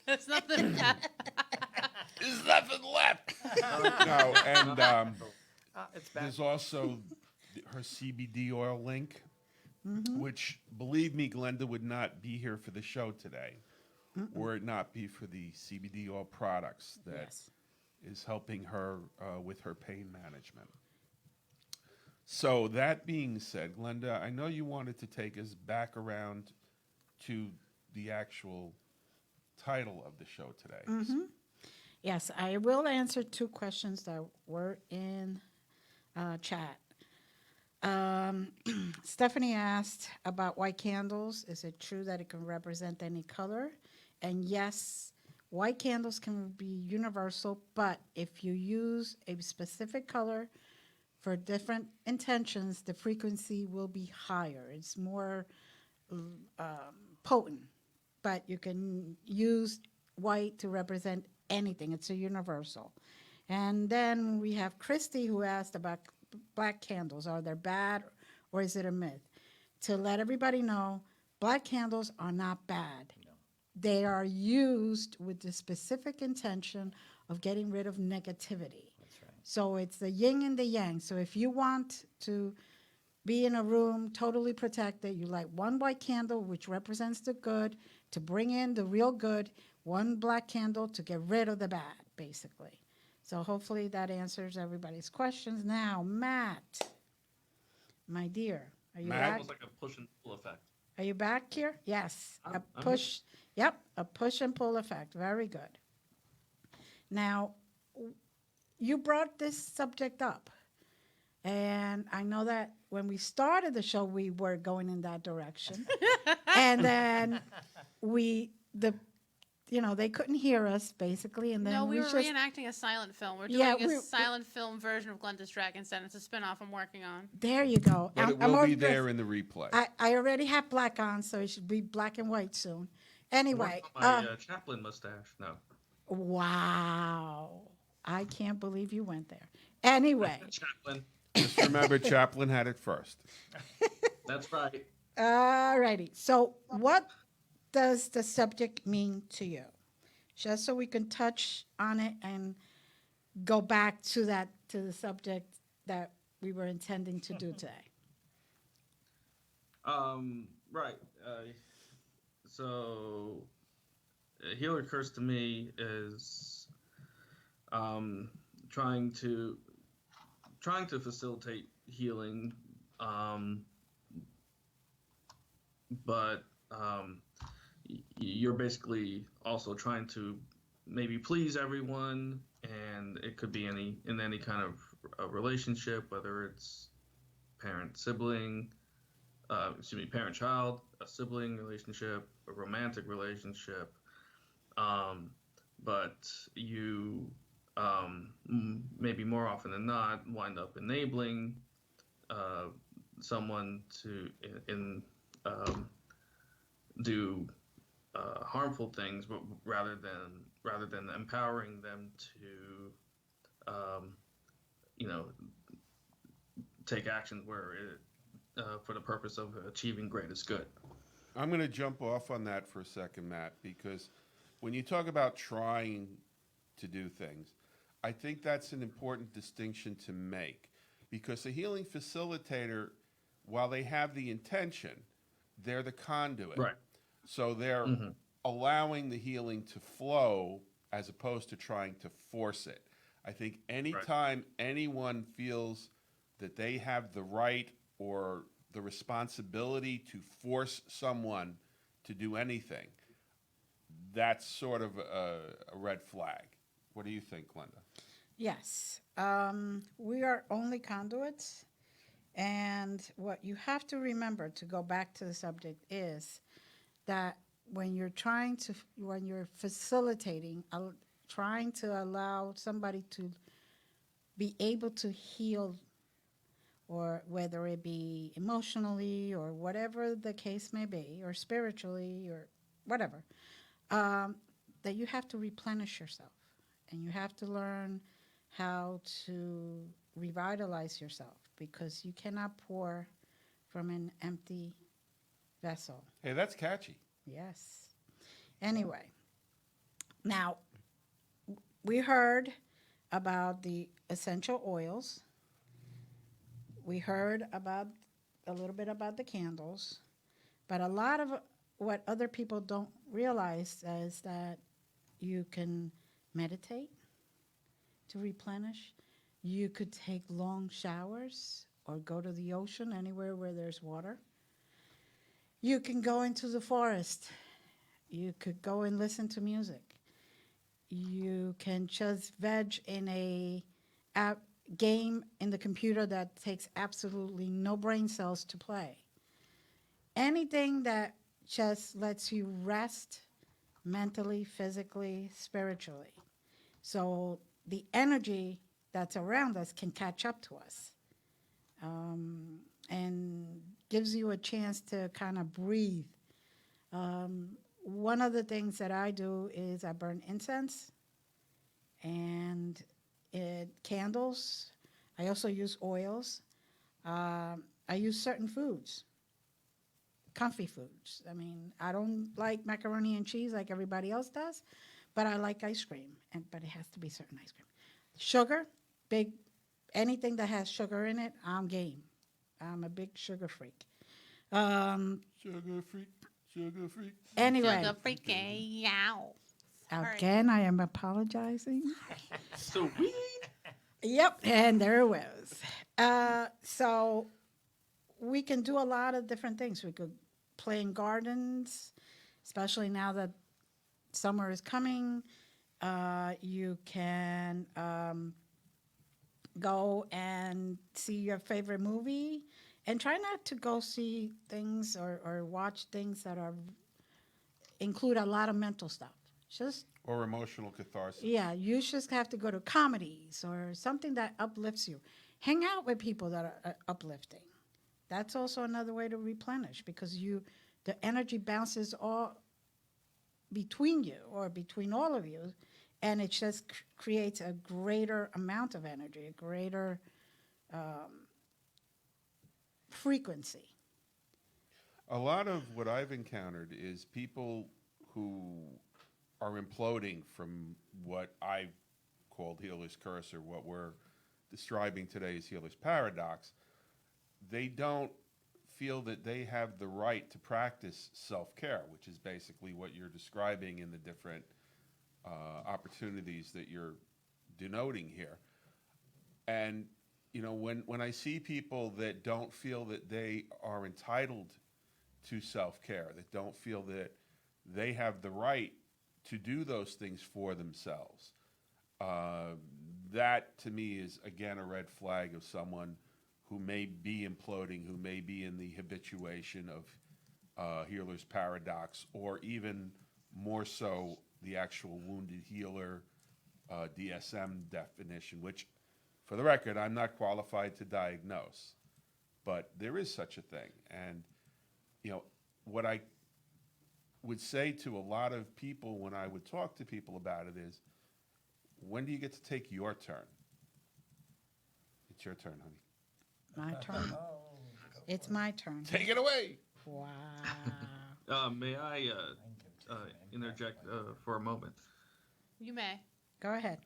There's nothing. There's nothing left. No, and It's back. there's also her CBD oil link, which, believe me, Glenda would not be here for the show today, were it not be for the CBD oil products that is helping her with her pain management. So that being said, Glenda, I know you wanted to take us back around to the actual title of the show today. Yes, I will answer two questions that were in chat. Stephanie asked about white candles. Is it true that it can represent any color? And yes, white candles can be universal, but if you use a specific color for different intentions, the frequency will be higher. It's more potent, but you can use white to represent anything. It's a universal. And then we have Christy, who asked about black candles. Are they bad or is it a myth? To let everybody know, black candles are not bad. No. They are used with the specific intention of getting rid of negativity. That's right. So it's the yin and the yang. So if you want to be in a room totally protected, you light one white candle, which represents the good, to bring in the real good, one black candle to get rid of the bad, basically. So hopefully that answers everybody's questions. Now, Matt, my dear, are you Matt? back? Almost like a push and pull effect. Are you back here? Yes. I'm A here. push. Yep, a push and pull effect. Very good. Now, you brought this subject up. And I know that when we started the show, we were going in that direction. And then they couldn't hear us basically. And then No, we were just, reenacting a silent film. We're doing Yeah, a silent film version of Glenda's Dragon's Den. It's a spinoff I'm working on. There you go. But it will be there in the replay. I already have black on, so it should be black and white soon. Anyway. My Chaplin mustache. No. Wow. I can't believe you went there. Anyway. Chaplin. Just remember, Chaplin had it first. That's right. All righty. So what does the subject mean to you? Just so we can touch on it and go back to the subject that we were intending to do today. Right. So, healer curse to me is trying to facilitate healing, but you're basically also trying to maybe please everyone, and it could be in any kind of a relationship, whether it's parent-sibling, parent-child, a sibling relationship, a romantic relationship, but you maybe more often than not wind up enabling someone to do harmful things, but rather than empowering them to take actions where for the purpose of achieving greatest good. I'm going to jump off on that for a second, Matt, because when you talk about trying to do things, I think that's an important distinction to make, because a healing facilitator, while they have the intention, they're the conduit. Right. So they're allowing the healing to flow as opposed to trying to force it. I think anytime anyone feels that they have the right or the responsibility to force someone to do anything, that's sort of a red flag. What do you think, Glenda? Yes. We are only conduits. And what you have to remember, to go back to the subject, is that when you're facilitating, trying to allow somebody to be able to heal, or whether it be emotionally or whatever the case may be, or spiritually or whatever, that you have to replenish yourself. And you have to learn how to revitalize yourself, because you cannot pour from an empty vessel. Hey, that's catchy. Yes. Anyway, now we heard about the essential oils. We heard about a little bit about the candles, but a lot of what other people don't realize is that you can meditate to replenish. You could take long showers or go to the ocean, anywhere where there's water. You can go into the forest. You could go and listen to music. You can just veg in a game in the computer that takes absolutely no brain cells to play. Anything that just lets you rest mentally, physically, spiritually. So the energy that's around us can catch up to us, and gives you a chance to kind of breathe. One of the things that I do is I burn incense and candles. I also use oils. I use certain foods, comfy foods. I mean, I don't like macaroni and cheese like everybody else does, but I like ice cream, but it has to be certain ice cream. Sugar, anything that has sugar in it, I'm game. I'm a big sugar freak. Sugar freak, sugar freak. Anyway. Sugar freak, yow. right. Again, I am apologizing. Sweet. Yep, and there it was. So we can do a lot of different things. We could play in gardens, especially now that summer is coming. You can go and see your favorite movie, and try not to go see things or watch things that include a lot of mental stuff. Just Or emotional catharsis. yeah, you just have to go to comedies or something that uplifts you. Hang out with people that are uplifting. That's also another way to replenish, because the energy bounces all between you or between all of you, and it just creates a greater amount of energy, a greater frequency. A lot of what I've encountered is people who are imploding from what I called healer's curse, or what we're describing today as healer's paradox. They don't feel that they have the right to practice self-care, which is basically what you're describing in the different opportunities that you're denoting here. And, you know, when I see people that don't feel that they are entitled to self-care, that don't feel that they have the right to do those things for themselves, that to me is, again, a red flag of someone who may be imploding, who may be in the habituation of healer's paradox, or even more so the actual wounded healer DSM definition, which, for the record, I'm not qualified to diagnose, but there is such a thing. And, you know, what I would say to a lot of people when I would talk to people about it is, when do you get to take your turn? It's your turn, honey. My turn. It's my turn. Take it away. Wow. May I interject for a moment? You may. Go ahead.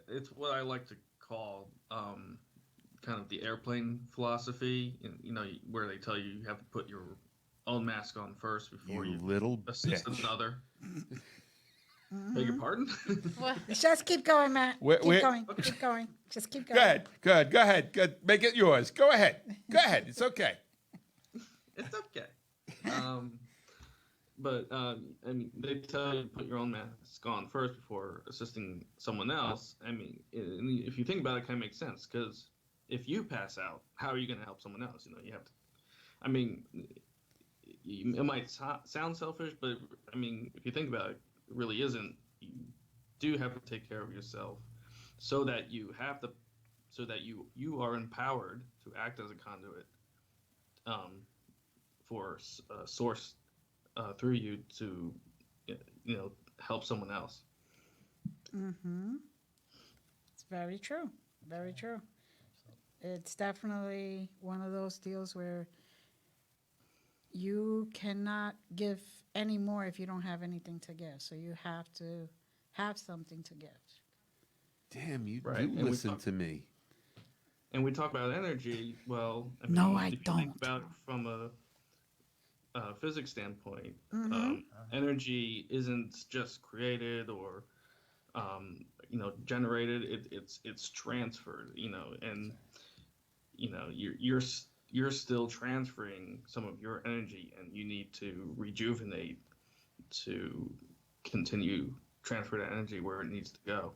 It's what I like to call kind of the airplane philosophy. You know, where they tell you have to put your own mask on first before you little assist bitch. another. Beg your pardon? What? Just keep going, Matt. Keep going. Keep going. Just keep going. Go ahead. Good. Go ahead. Good. Make it yours. Go ahead. Go ahead. It's okay. It's okay. But I mean, they tell you to put your own mask on first before assisting someone else. I mean, if you think about it, it kind of makes sense, because if you pass out, how are you going to help someone else? You know, you have to. I mean, it might sound selfish, but I mean, if you think about it, it really isn't. You do have to take care of yourself, so that you are empowered to act as a conduit for a source through you to, you know, help someone else. Mm-hmm. It's very true. Very true. It's definitely one of those deals where you cannot give any more if you don't have anything to give. So you have to have something to give. Damn, you Right. do And listen to me. And we talk about energy. Well, I No, mean, I if you don't. think about it from a physics standpoint, Mhm. energy isn't just created or you know, generated. It's transferred. You know, and you know, you're still transferring some of your energy, and you need to rejuvenate to continue transfer that energy where it needs to go.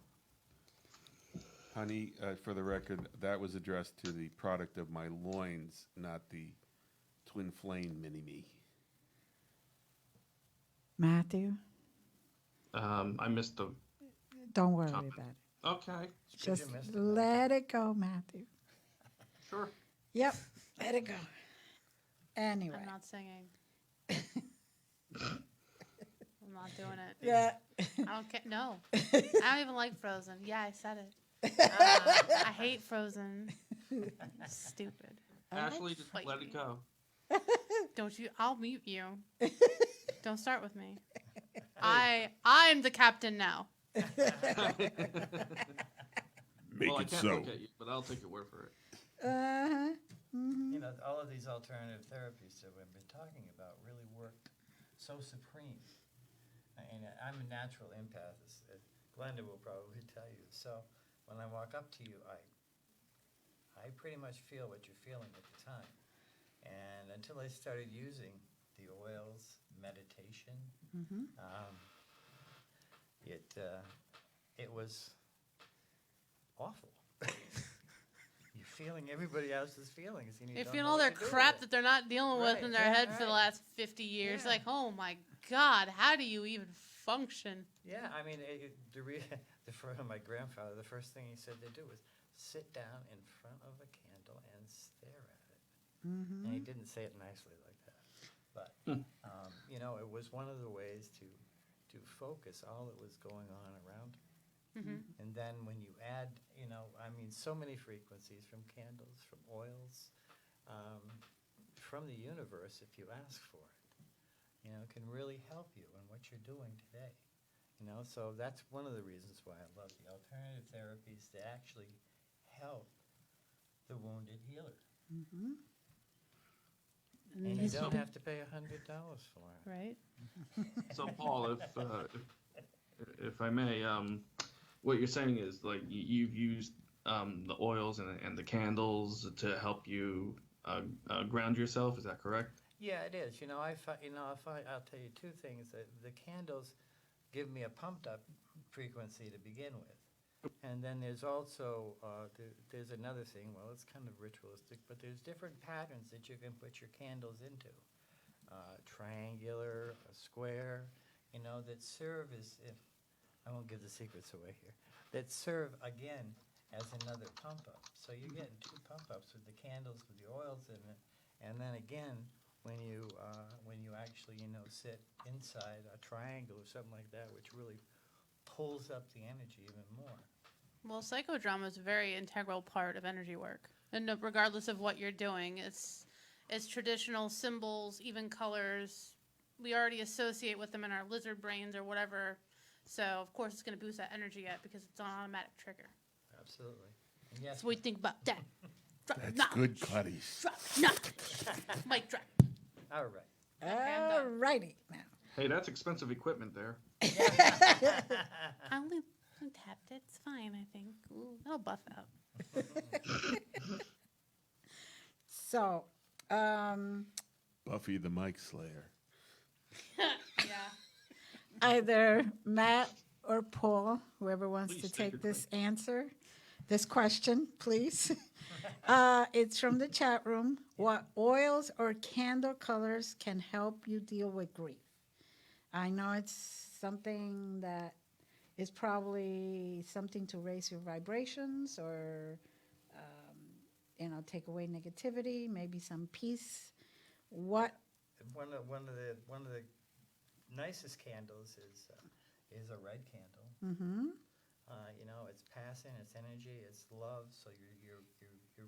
Honey, for the record, that was addressed to the product of my loins, not the twin flame mini-me. Matthew, I missed the. don't worry comment. about it. Okay. Just let it go, Matthew. Sure. Yep, let it go. Anyway. I'm not singing. I'm not doing it. Yeah. I don't care. No. I don't even like Frozen. Yeah, I said it. I hate Frozen. Stupid. Ashley, just let it go. Don't you? I'll mute you. Don't start with me. I'm the captain now. Make Well, I it can't so. look at you, but I'll take your word for it. Uh-huh. Mm-hmm. You know, all of these alternative therapies that we've been talking about really work so supreme. And I'm a natural empath, as Glenda will probably tell you. So when I walk up to you, I pretty much feel what you're feeling at the time. And until I started using the oils, meditation, it was awful. You're feeling everybody else's feelings. And They don't feel know all what their to do with crap it. that they're not dealing with in their head for the last 50 years. Yeah. Like, oh my God, how do you even function? Yeah, I mean, my grandfather, the first thing he said to do was sit down in front of a candle and stare at it. And he didn't say it nicely like that. But, it was one of the ways to focus all that was going on around him. And then when you add, so many frequencies from candles, from oils, from the universe, if you ask for it, can really help you in what you're doing today. So that's one of the reasons why I love the alternative therapies to actually help the wounded healer. And you don't have to pay $100 for it. Right. So, Paul, if I may, what you're saying is like you've used the oils and the candles to help you ground yourself. Is that correct? Yeah, it is. I'll tell you two things. The candles give me a pumped up frequency to begin with. And then there's also, there's another thing, well, it's kind of ritualistic, but there's different patterns that you can put your candles into. Triangular, a square, that serve as, I won't give the secrets away here, that serve, again, as another pump-up. So you're getting two pump-ups with the candles, with the oils in it, and then again, when you actually, sit inside a triangle or something like that, which really pulls up the energy even more. Well, psychodrama is a very integral part of energy work. And regardless of what you're doing, it's traditional symbols, even colors. We already associate with them in our lizard brains or whatever. So, of course, it's going to boost that energy up because it's an automatic trigger. Absolutely. And yes. So we think about that. That's good, Cuddies. Mic drop. All right. All righty now. Hey, that's expensive equipment there. I only tapped it. It's fine, I think. Ooh, it'll buff out. So, Buffy the Mic Slayer. Yeah. either Matt or Paul, whoever wants to take this question, please. It's from the chat room. What oils or candle colors can help you deal with grief? I know it's something that is probably something to raise your vibrations or, take away negativity, maybe some peace. What? One of the nicest candles is a red candle. Mm-hmm. It's passion, it's energy, it's love. So you're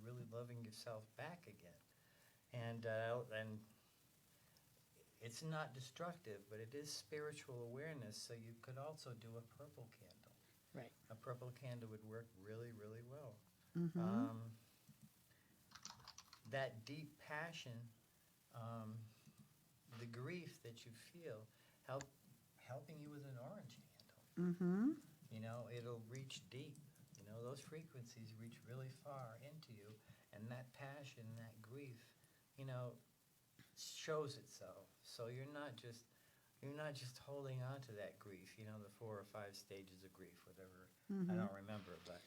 really loving yourself back again, and it's not destructive, but it is spiritual awareness. So you could also do a purple candle. Right. A purple candle would work really, really well. Mm-hmm. That deep passion, the grief that you feel, helping you with an orange candle. Mm-hmm. It'll reach deep. Those frequencies reach really far into you, and that passion, that grief, shows itself. So you're not just holding on to that grief. The 4 or 5 stages of grief, whatever. I don't remember, but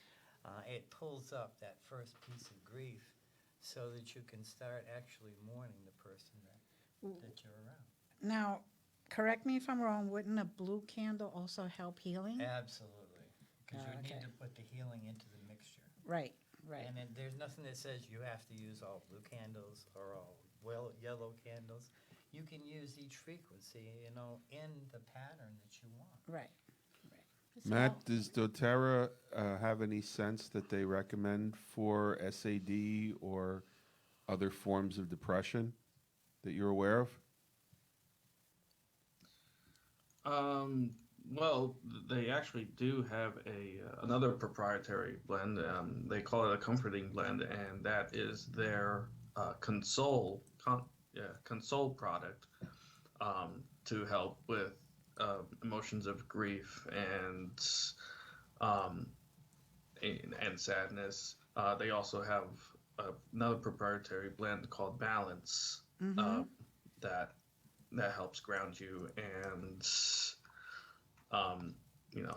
it pulls up that first piece of grief, so that you can start actually mourning the person that you're around. Now, correct me if I'm wrong, wouldn't a blue candle also help healing? Absolutely, because you Okay. need to put the healing into the mixture. Right. And then there's nothing that says you have to use all blue candles or all yellow candles. You can use each frequency, in the pattern that you want. Right. Matt, does doTERRA have any sense that they recommend for SAD or other forms of depression that you're aware of? Well, they actually do have another proprietary blend. They call it a comforting blend, and that is their console product to help with emotions of grief and sadness. They also have another proprietary blend called Balance that helps ground you and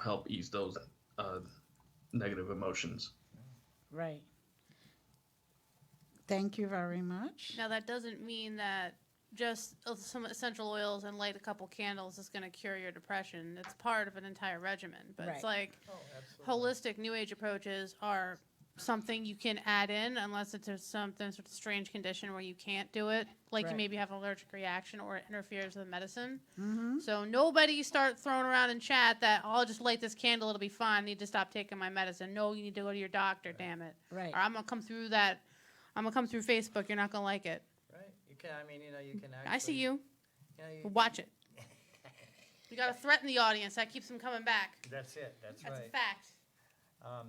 help ease those negative emotions. Right. Thank you very much. Now that doesn't mean that just some essential oils and light a couple candles is going to cure your depression. It's part of an entire regimen. But it's like holistic New Age approaches are something you can add in unless it's something sort of strange condition where you can't do it. Like you maybe have an allergic reaction or it interferes with medicine. So nobody start throwing around in chat that, oh, I'll just light this candle, it'll be fine. I need to stop taking my medicine. No, you need to go to your doctor, damn it. Right. Or I'm going to come through that. I'm going to come through Facebook. You're not going to like it. Right. You can, I mean, you can actually. I see you. You Watch it. You got to threaten the audience. That keeps them coming back. That's it. That's right. That's a fact.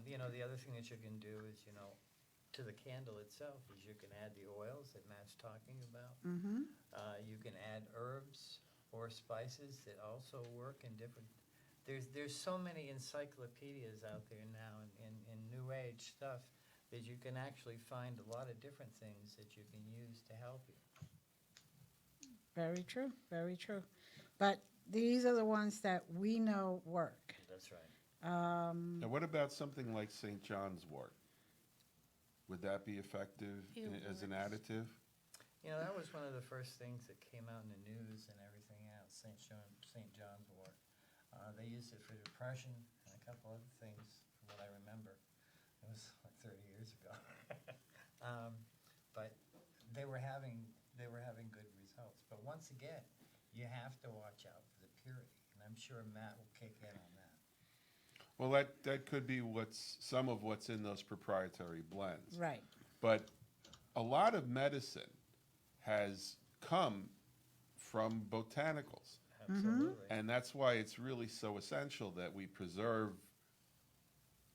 The other thing that you can do is, to the candle itself is you can add the oils that Matt's talking about. You can add herbs or spices that also work in different. There's so many encyclopedias out there now in New Age stuff that you can actually find a lot of different things that you can use to help you. Very true. Very true. But these are the ones that we know work. That's right. Now, what about something like St. John's wort? Would that be effective as an additive? That was one of the first things that came out in the news and everything else, St. John's wort. They used it for depression and a couple other things, from what I remember. It was like 30 years ago. But they were having good results. But once again, you have to watch out for the purity, and I'm sure Matt will kick in on that. Well, that could be some of what's in those proprietary blends. Right. But a lot of medicine has come from botanicals. Absolutely. And that's why it's really so essential that we preserve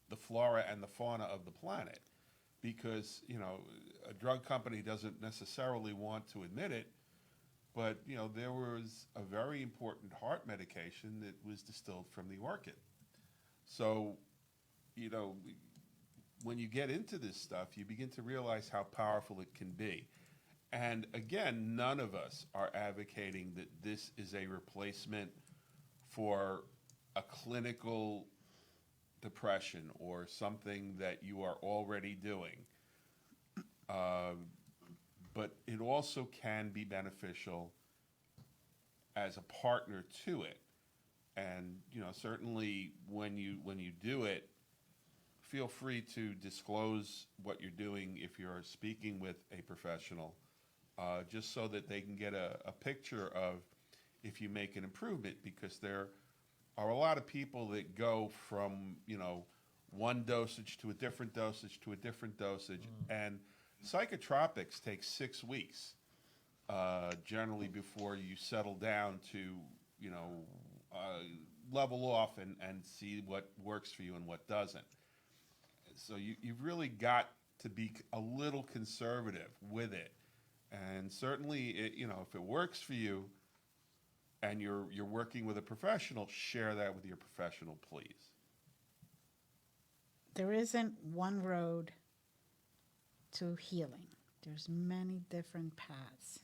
the flora and the fauna of the planet. Because, a drug company doesn't necessarily want to admit it, but, there was a very important heart medication that was distilled from the orchid. So, when you get into this stuff, you begin to realize how powerful it can be. And again, none of us are advocating that this is a replacement for a clinical depression or something that you are already doing. But it also can be beneficial as a partner to it. And, certainly when you do it, feel free to disclose what you're doing if you're speaking with a professional, just so that they can get a picture of if you make an improvement, because there are a lot of people that go from, one dosage to a different dosage to a different dosage. And psychotropics take 6 weeks, generally, before you settle down to, level off and see what works for you and what doesn't. So you've really got to be a little conservative with it. And certainly, if it works for you and you're working with a professional, share that with your professional, please. There isn't one road to healing. There's many different paths.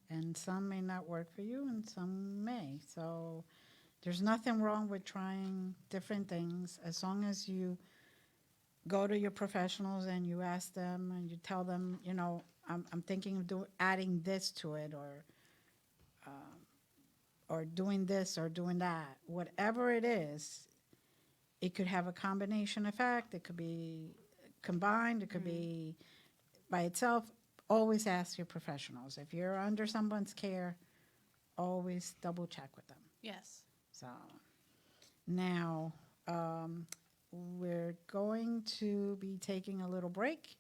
And some may not work for you and some may. So there's nothing wrong with trying different things as long as you go to your professionals and you ask them and you tell them, I'm thinking of adding this to it or doing this or doing that. Whatever it is, it could have a combination effect. It could be combined. It could be by itself. Always ask your professionals. If you're under someone's care, always double check with them. Yes. So now we're going to be taking a little break.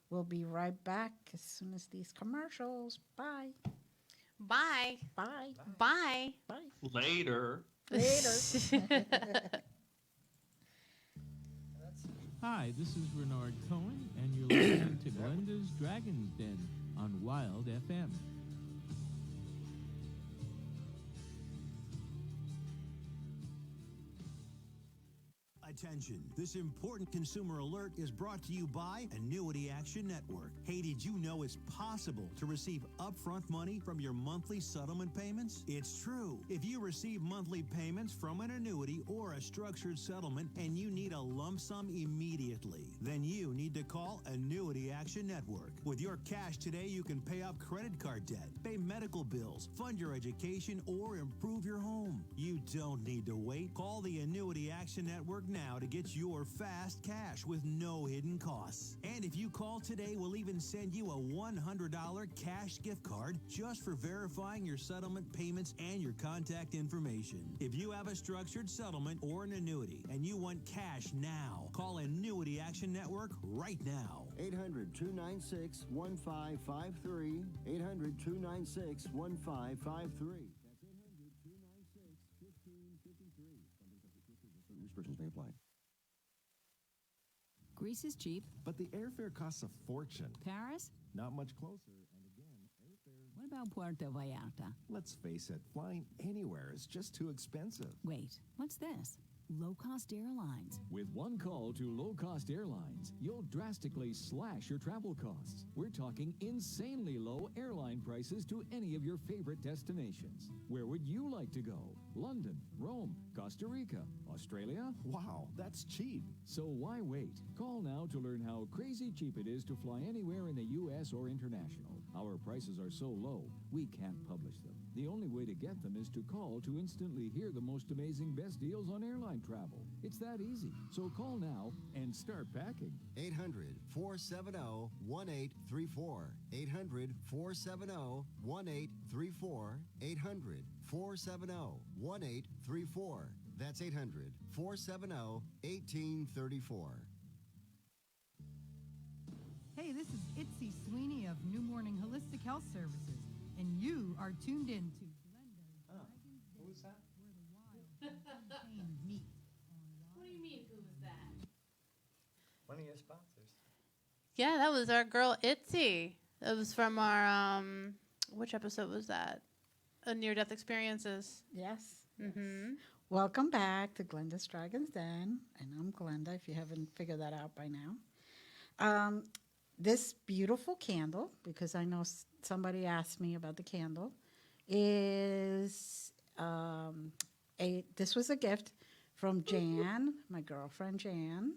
We'll be right back as soon as these commercials. Bye. Bye. Bye. Bye. Bye. Later. Hi, this is Renard Cohen, and you're listening to Glenda's Dragon's Den on Wild FM. attention. This important consumer alert is brought to you by Annuity Action Network. Hey, did you know it's possible to receive upfront money from your monthly settlement payments? It's true. If you receive monthly payments from an annuity or a structured settlement and you need a lump sum immediately, then you need to call Annuity Action Network. With your cash today, you can pay off credit card debt, pay medical bills, fund your education, or improve your home. You don't need to wait. Call the Annuity Action Network now to get your fast cash with no hidden costs. And if you call today, we'll even send you a $100 cash gift card just for verifying your settlement payments and your contact information. If you have a structured settlement or an annuity and you want cash now, call Annuity Action Network right now. 800-296-1553. 800-296-1553. Restrictions may apply. Greece is cheap. But the airfare costs a fortune. Paris? Not much closer. And again, airfare... What about Puerto Vallarta? Let's face it, flying anywhere is just too expensive. Wait, what's this? Low-cost airlines. With one call to low-cost airlines, you'll drastically slash your travel costs. We're talking insanely low airline prices to any of your favorite destinations. Where would you like to go? London, Rome, Costa Rica, Australia? Wow, that's cheap. So why wait? Call now to learn how crazy cheap it is to fly anywhere in the U.S. or international. Our prices are so low, we can't publish them. The only way to get them is to call to instantly hear the most amazing best deals on airline travel. It's that easy. So call now and start packing. 800-470-1834. 800-470-1834. 800-470-1834. That's 800-470-1834. Hey, this is Itzy Sweeney of New Morning Holistic Health Services, and you are tuned in to Glenda's Who's that? where the wild and untamed meet. What do you mean, who's that? One of your sponsors. Yeah, that was our girl Itzy. That was from our which episode was that? Near-death experiences. Yes. Mm-hmm. Welcome back to Glenda's Dragon's Den, and I'm Glenda, if you haven't figured that out by now. This beautiful candle, because I know somebody asked me about the candle, is this was a gift from Jan, my girlfriend Jan,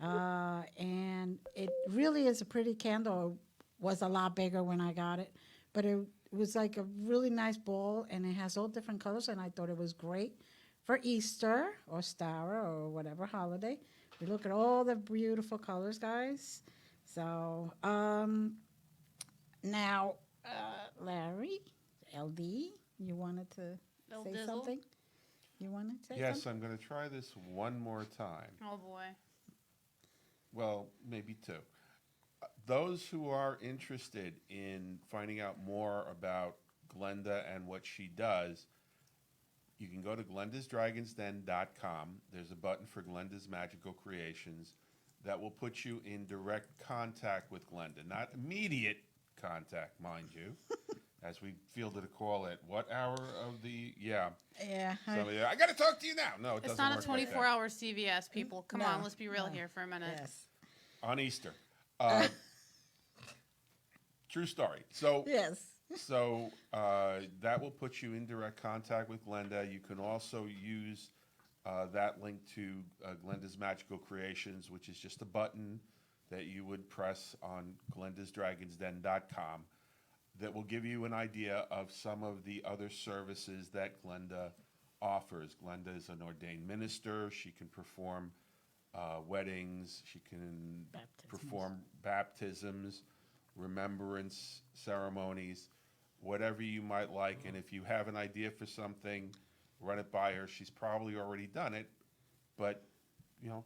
and it really is a pretty candle. It was a lot bigger when I got it, but it was like a really nice ball, and it has all different colors, and I thought it was great for Easter or Star or whatever holiday. We look at all the beautiful colors, guys. So, now, Larry, LD, you wanted to Lil say Dizzle? something? You wanted to say Yes, something? I'm going to try this one more time. Oh boy. Well, maybe two. Those who are interested in finding out more about Glenda and what she does, you can go to glendasdragonsden.com. There's a button for Glenda's Magical Creations that will put you in direct contact with Glenda. Not immediate contact, mind you, as we fielded a call at what hour of the, Yeah. Somebody, I got to talk to you now. No, it It's doesn't not a work like that. 24-hour CVS, people. Come No, on, let's be real no. here for a minute. Yes. On Easter. True story. So Yes. So that will put you in direct contact with Glenda. You can also use that link to Glenda's Magical Creations, which is just a button that you would press on glendasdragonsden.com that will give you an idea of some of the other services that Glenda offers. Glenda is an ordained minister. She can perform weddings. She can perform baptisms, remembrance ceremonies, whatever you might like. And if you have an idea for something, run it by her. She's probably already done it, but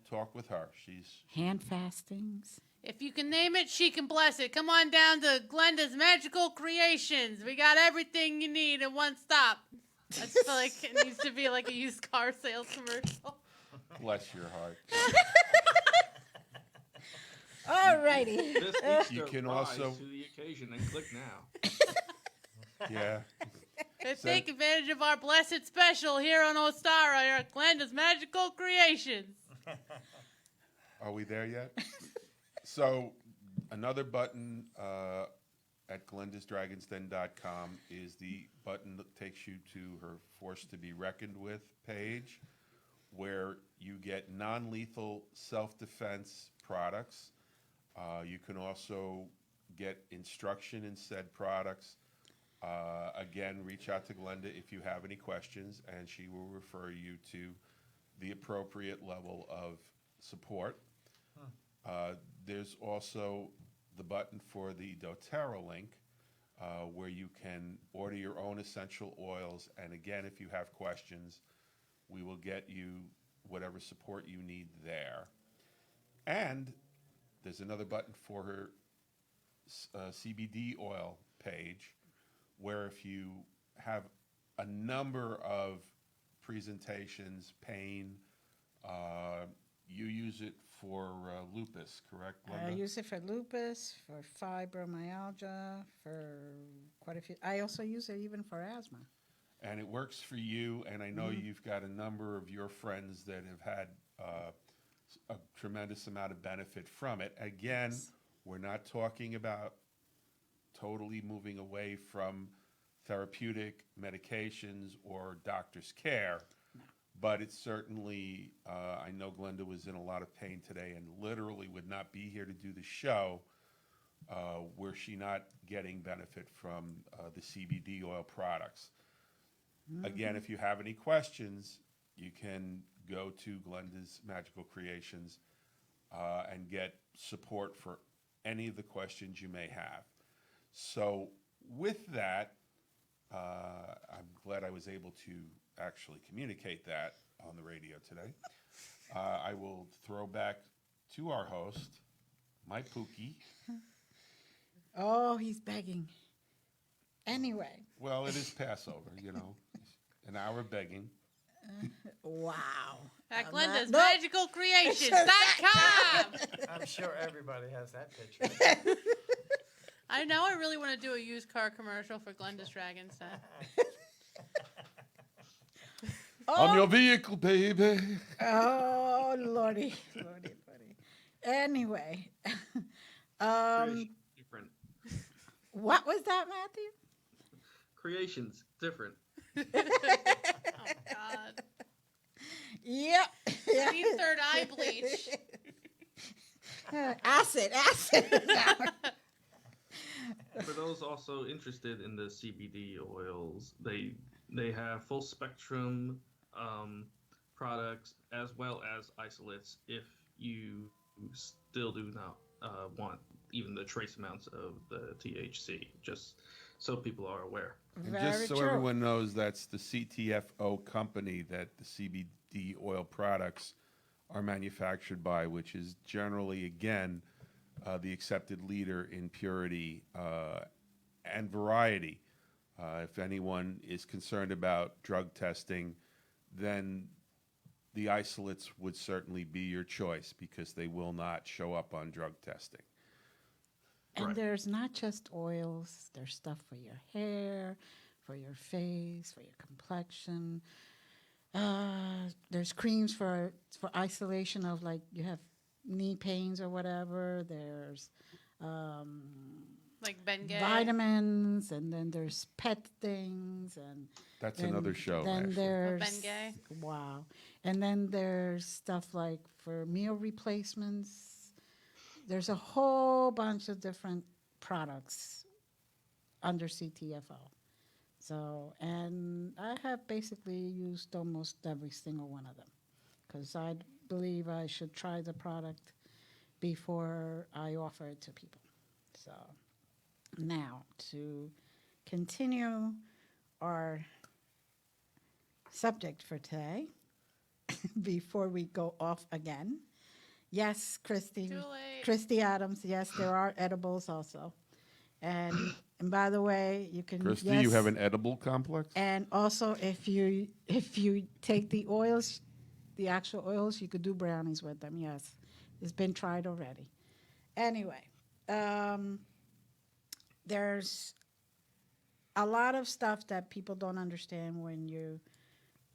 talk with her. She's Hand fastings. If you can name it, she can bless it. Come on down to Glenda's Magical Creations. We got everything you need in one stop. I just feel like it needs to be like a used car sales commercial. bless your heart. All righty. Just Easter You can rise also- to the occasion and click now. Yeah. And take advantage of our blessed special here on Ostara, here at Glenda's Magical Creations. Are we there yet? So another button at glendasdragonsden.com is the button that takes you to her Force to be Reckoned With page, where you get non-lethal self-defense products. You can also get instruction in said products. Again, reach out to Glenda if you have any questions, and she will refer you to the appropriate level of support. There's also the button for the doTERRA link, where you can order your own essential oils. And again, if you have questions, we will get you whatever support you need there. And there's another button for her CBD oil page, where if you have a number of presentations, pain, you use it for lupus, correct, Glenda? I use it for lupus, for fibromyalgia, for quite a few. I also use it even for asthma. And it works for you, and I know you've got a number of your friends that have had a tremendous amount of benefit from it. Again, we're not talking about totally moving away from therapeutic medications or doctor's care, but it's certainly, I know Glenda was in a lot of pain today and literally would not be here to do the show were she not getting benefit from the CBD oil products. Again, if you have any questions, you can go to Glenda's Magical Creations and get support for any of the questions you may have. So with that, I'm glad I was able to actually communicate that on the radio today. I will throw back to our host, my Pookie. Oh, he's begging. Anyway. Well, it is Passover, you know, an hour begging. Wow. At Glenda's MagicalCreations.com. I'm sure everybody has that picture. I know I really want to do a used car commercial for Glenda's Dragons Den. I'm your vehicle, baby. Oh, Lordy. Anyway. Different. What was that, Matthew? Creations different. Oh, God. Yep. I need third eye bleach. Acid. For those also interested in the CBD oils, they have full spectrum products as well as isolates if you still do not want even the trace amounts of the THC, just so people are aware. And just so everyone knows, that's the CTFO company that the CBD oil products are manufactured by, which is generally, again, the accepted leader in purity and variety. If anyone is concerned about drug testing, then the isolates would certainly be your choice because they will not show up on drug testing. And there's not just oils, there's stuff for your hair, for your face, for your complexion. There's creams for isolation of, like, you have knee pains or whatever. There's like Bengay. Vitamins, and then there's pet things, and that's another show. Then actually. there's Bengay. Wow, and then there's stuff like for meal replacements. There's a whole bunch of different products under CTFO. So, and I have basically used almost every single one of them because I believe I should try the product before I offer it to people. So, now to continue our subject for today, before we go off again. Yes, Christy. Too late. Christy Adams. Yes, there are edibles also. And by the way, you can. Christy, yes, you have an edible complex? And also, if you take the oils, the actual oils, you could do brownies with them. Yes, it's been tried already. Anyway, there's a lot of stuff that people don't understand when you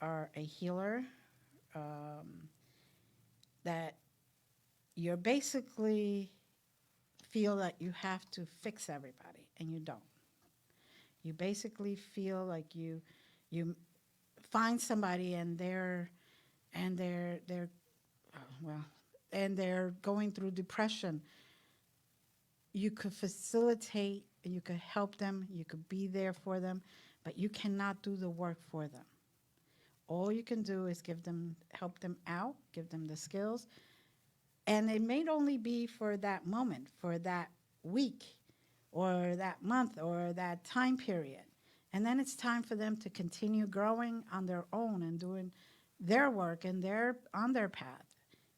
are a healer. that you're basically feel that you have to fix everybody, and you don't. You basically feel like you find somebody and they're going through depression. You could facilitate, you could help them, you could be there for them, but you cannot do the work for them. All you can do is help them out, give them the skills, and it may only be for that moment, for that week, or that month, or that time period. And then it's time for them to continue growing on their own and doing their work and they're on their path.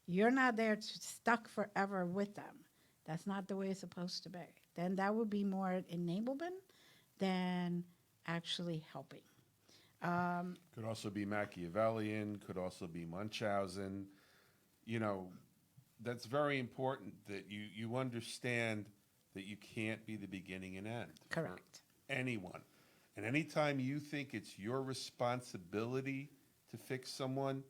You're not there stuck forever with them. That's not the way it's supposed to be. Then that would be more enablement than actually helping. Could also be Machiavellian, could also be Munchausen. You know, that's very important that you understand that you can't be the beginning and end. Correct. For anyone. And anytime you think it's your responsibility to fix someone,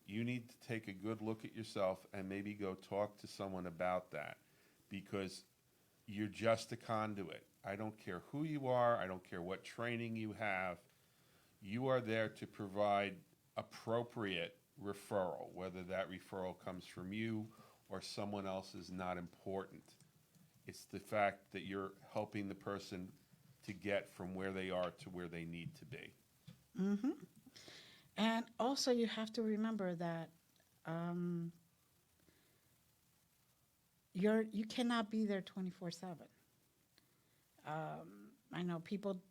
you need to take a good look at yourself and maybe go talk to someone about that, because you're just a conduit. I don't care who you are. I don't care what training you have. You are there to provide appropriate referral. Whether that referral comes from you or someone else is not important. It's the fact that you're helping the person to get from where they are to where they need to be. Mm-hmm. And also you have to remember that you cannot be there 24/7. I know people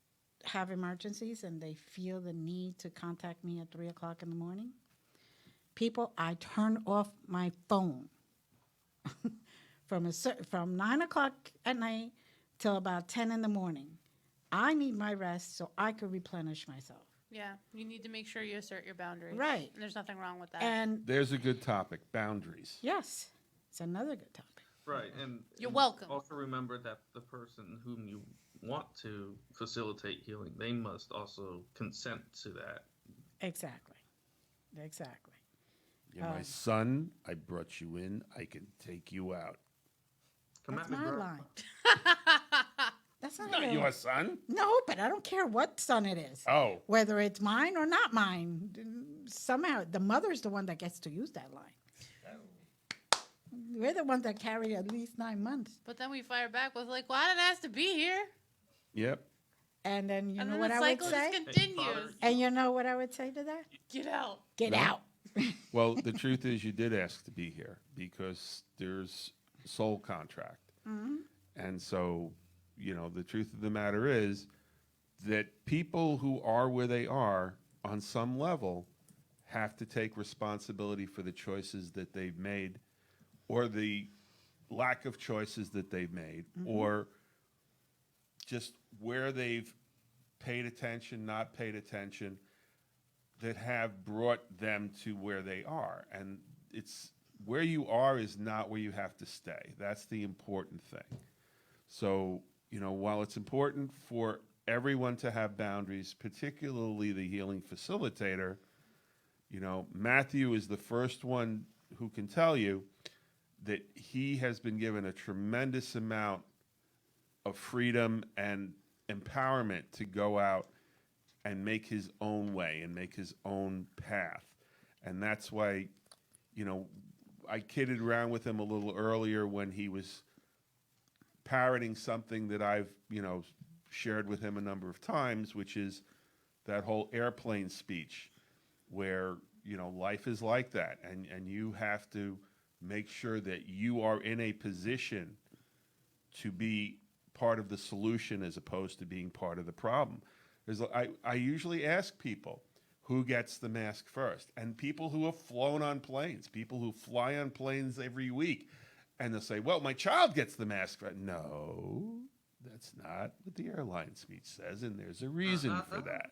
have emergencies and they feel the need to contact me at 3 o'clock in the morning. People, I turn off my phone from 9 o'clock at night till about 10 in the morning. I need my rest so I could replenish myself. Yeah, you need to make sure you assert your boundaries. Right. And there's nothing wrong with that. And there's a good topic, boundaries. Yes, it's another good topic. Right, and you're welcome. Also remember that the person whom you want to facilitate healing, they must also consent to that. Exactly. You're my son. I brought you in. I can take you out. That's my line. That's not your son. No, but I don't care what son it is. Oh. Whether it's mine or not mine. Somehow, the mother's the one that gets to use that line. We're the ones that carry at least 9 months. But then we fire back with like, well, I didn't ask to be here. Yep. And then you And know then what the I would cycle say? just continues. And you know what I would say to that? Get out. Get No. out. Well, the truth is you did ask to be here because there's soul contract. Mm-hmm. And so, you know, the truth of the matter is that people who are where they are on some level have to take responsibility for the choices that they've made or the lack of choices that they've made or just where they've paid attention, not paid attention, that have brought them to where they are. And it's where you are is not where you have to stay. That's the important thing. So, you know, while it's important for everyone to have boundaries, particularly the healing facilitator, you know, Matthew is the first one who can tell you that he has been given a tremendous amount of freedom and empowerment to go out and make his own way and make his own path. And that's why, you know, I kidded around with him a little earlier when he was parroting something that I've, you know, shared with him a number of times, which is that whole airplane speech where, you know, life is like that. And you have to make sure that you are in a position to be part of the solution as opposed to being part of the problem. I usually ask people who gets the mask first, and people who have flown on planes, people who fly on planes every week, and they'll say, well, my child gets the mask first. No, that's not what the airline speech says, and there's a reason for that.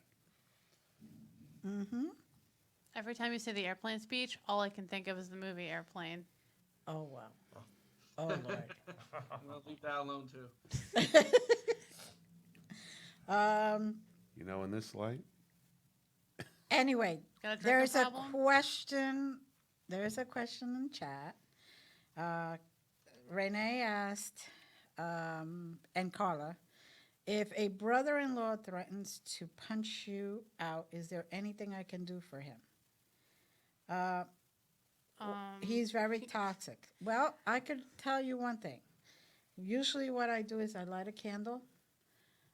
Mm-hmm. Every time you say the airplane speech, all I can think of is the movie Airplane. Oh, wow. Oh, Lord. Well, leave that alone, too. You know, in this light. Anyway, Got a drinking there's a problem? question There's a question in chat. Renee asked, and Carla, if a brother-in-law threatens to punch you out, is there anything I can do for him? He's very toxic. Well, I could tell you one thing. Usually what I do is I light a candle,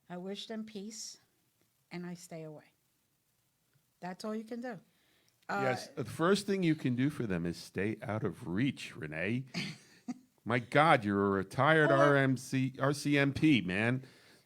I wish them peace, and I stay away. That's all you can do. Yes, the first thing you can do for them is stay out of reach, Renee. My God, you're a retired RCMP, man.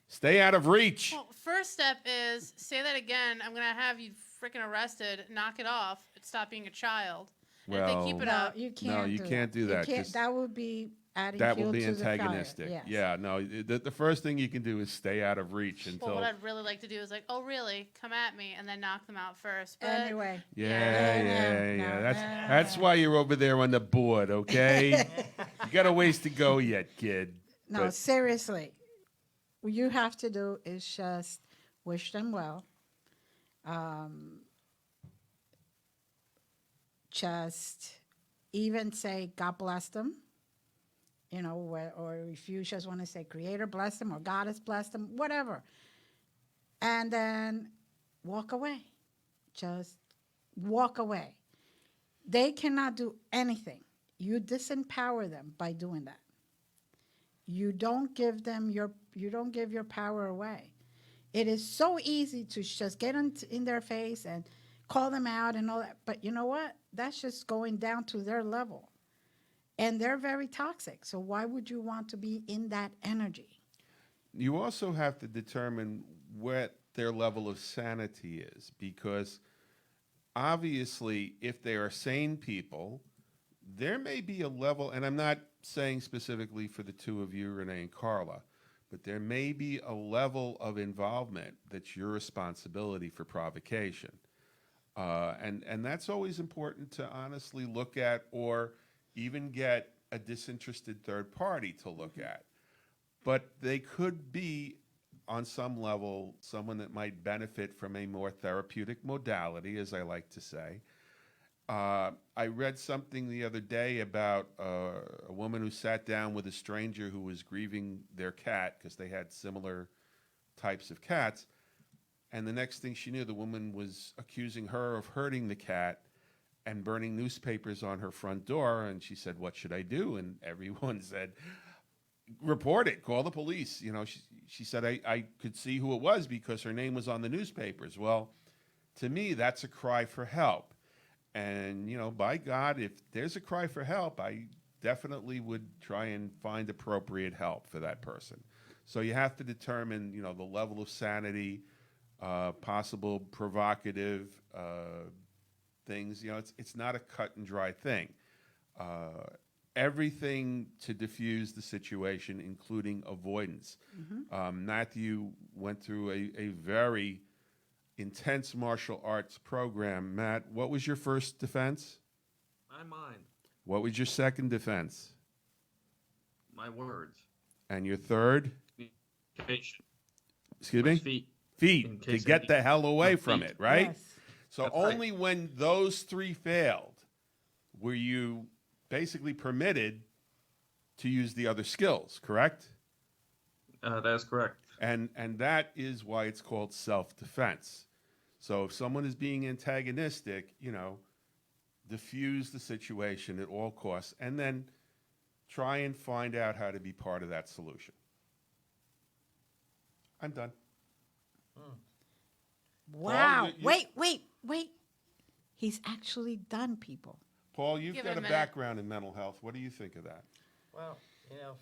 Stay out of reach. Well, first step is say that again. I'm gonna have you freaking arrested. Knock it off. Stop being a child. And if they keep it up, you can't. You can't do that. You can't, that would be adding That fuel will be to the fire. antagonistic. Yes. Yeah, no. The first thing you can do is stay out of reach until. well, what I'd really like to do is like, oh really? Come at me, and then knock them out first. But Anyway. Yeah. That's why you're over there on the board, okay? You got a ways to go yet, kid. No, But- seriously. What you have to do is just wish them well. Just even say, God bless them. You know, or if you just want to say, Creator bless them, or God has blessed them, whatever. And then walk away. Just walk away. They cannot do anything. You disempower them by doing that. You don't give your power away. It is so easy to just get in their face and call them out and all that. But you know what? That's just going down to their level. And they're very toxic. So why would you want to be in that energy? You also have to determine what their level of sanity is, because obviously if they are sane people, there may be a level, and I'm not saying specifically for the two of you, Renee and Carla, but there may be a level of involvement that's your responsibility for provocation. And that's always important to honestly look at, or even get a disinterested third party to look at. But they could be, on some level, someone that might benefit from a more therapeutic modality, as I like to say. I read something the other day about a woman who sat down with a stranger who was grieving their cat because they had similar types of cats. And the next thing she knew, the woman was accusing her of hurting the cat and burning newspapers on her front door. And she said, what should I do? And everyone said, report it, call the police. You know, she said, I could see who it was because her name was on the newspapers. Well, to me, that's a cry for help. And, you know, by God, if there's a cry for help, I definitely would try and find appropriate help for that person. So you have to determine, you know, the level of sanity, possible provocative things. You know, it's not a cut and dry thing. Everything to diffuse the situation, including avoidance. Matthew went through a very intense martial arts program. Matt, what was your first defense? My mind, What was your second defense? my words, And your third? communication. Excuse My me? feet. Feet, In to case get I the need- hell away my from feet. it, right? Yes. So That's right. only when those three failed were you basically permitted to use the other skills, correct? That is correct. And that is why it's called self-defense. So if someone is being antagonistic, you know, diffuse the situation at all costs, and then try and find out how to be part of that solution. I'm done. Wow. you- Wait. He's actually done, people. Paul, you've Give got it a a minute. background in mental health. What do you think of that? Well, you know,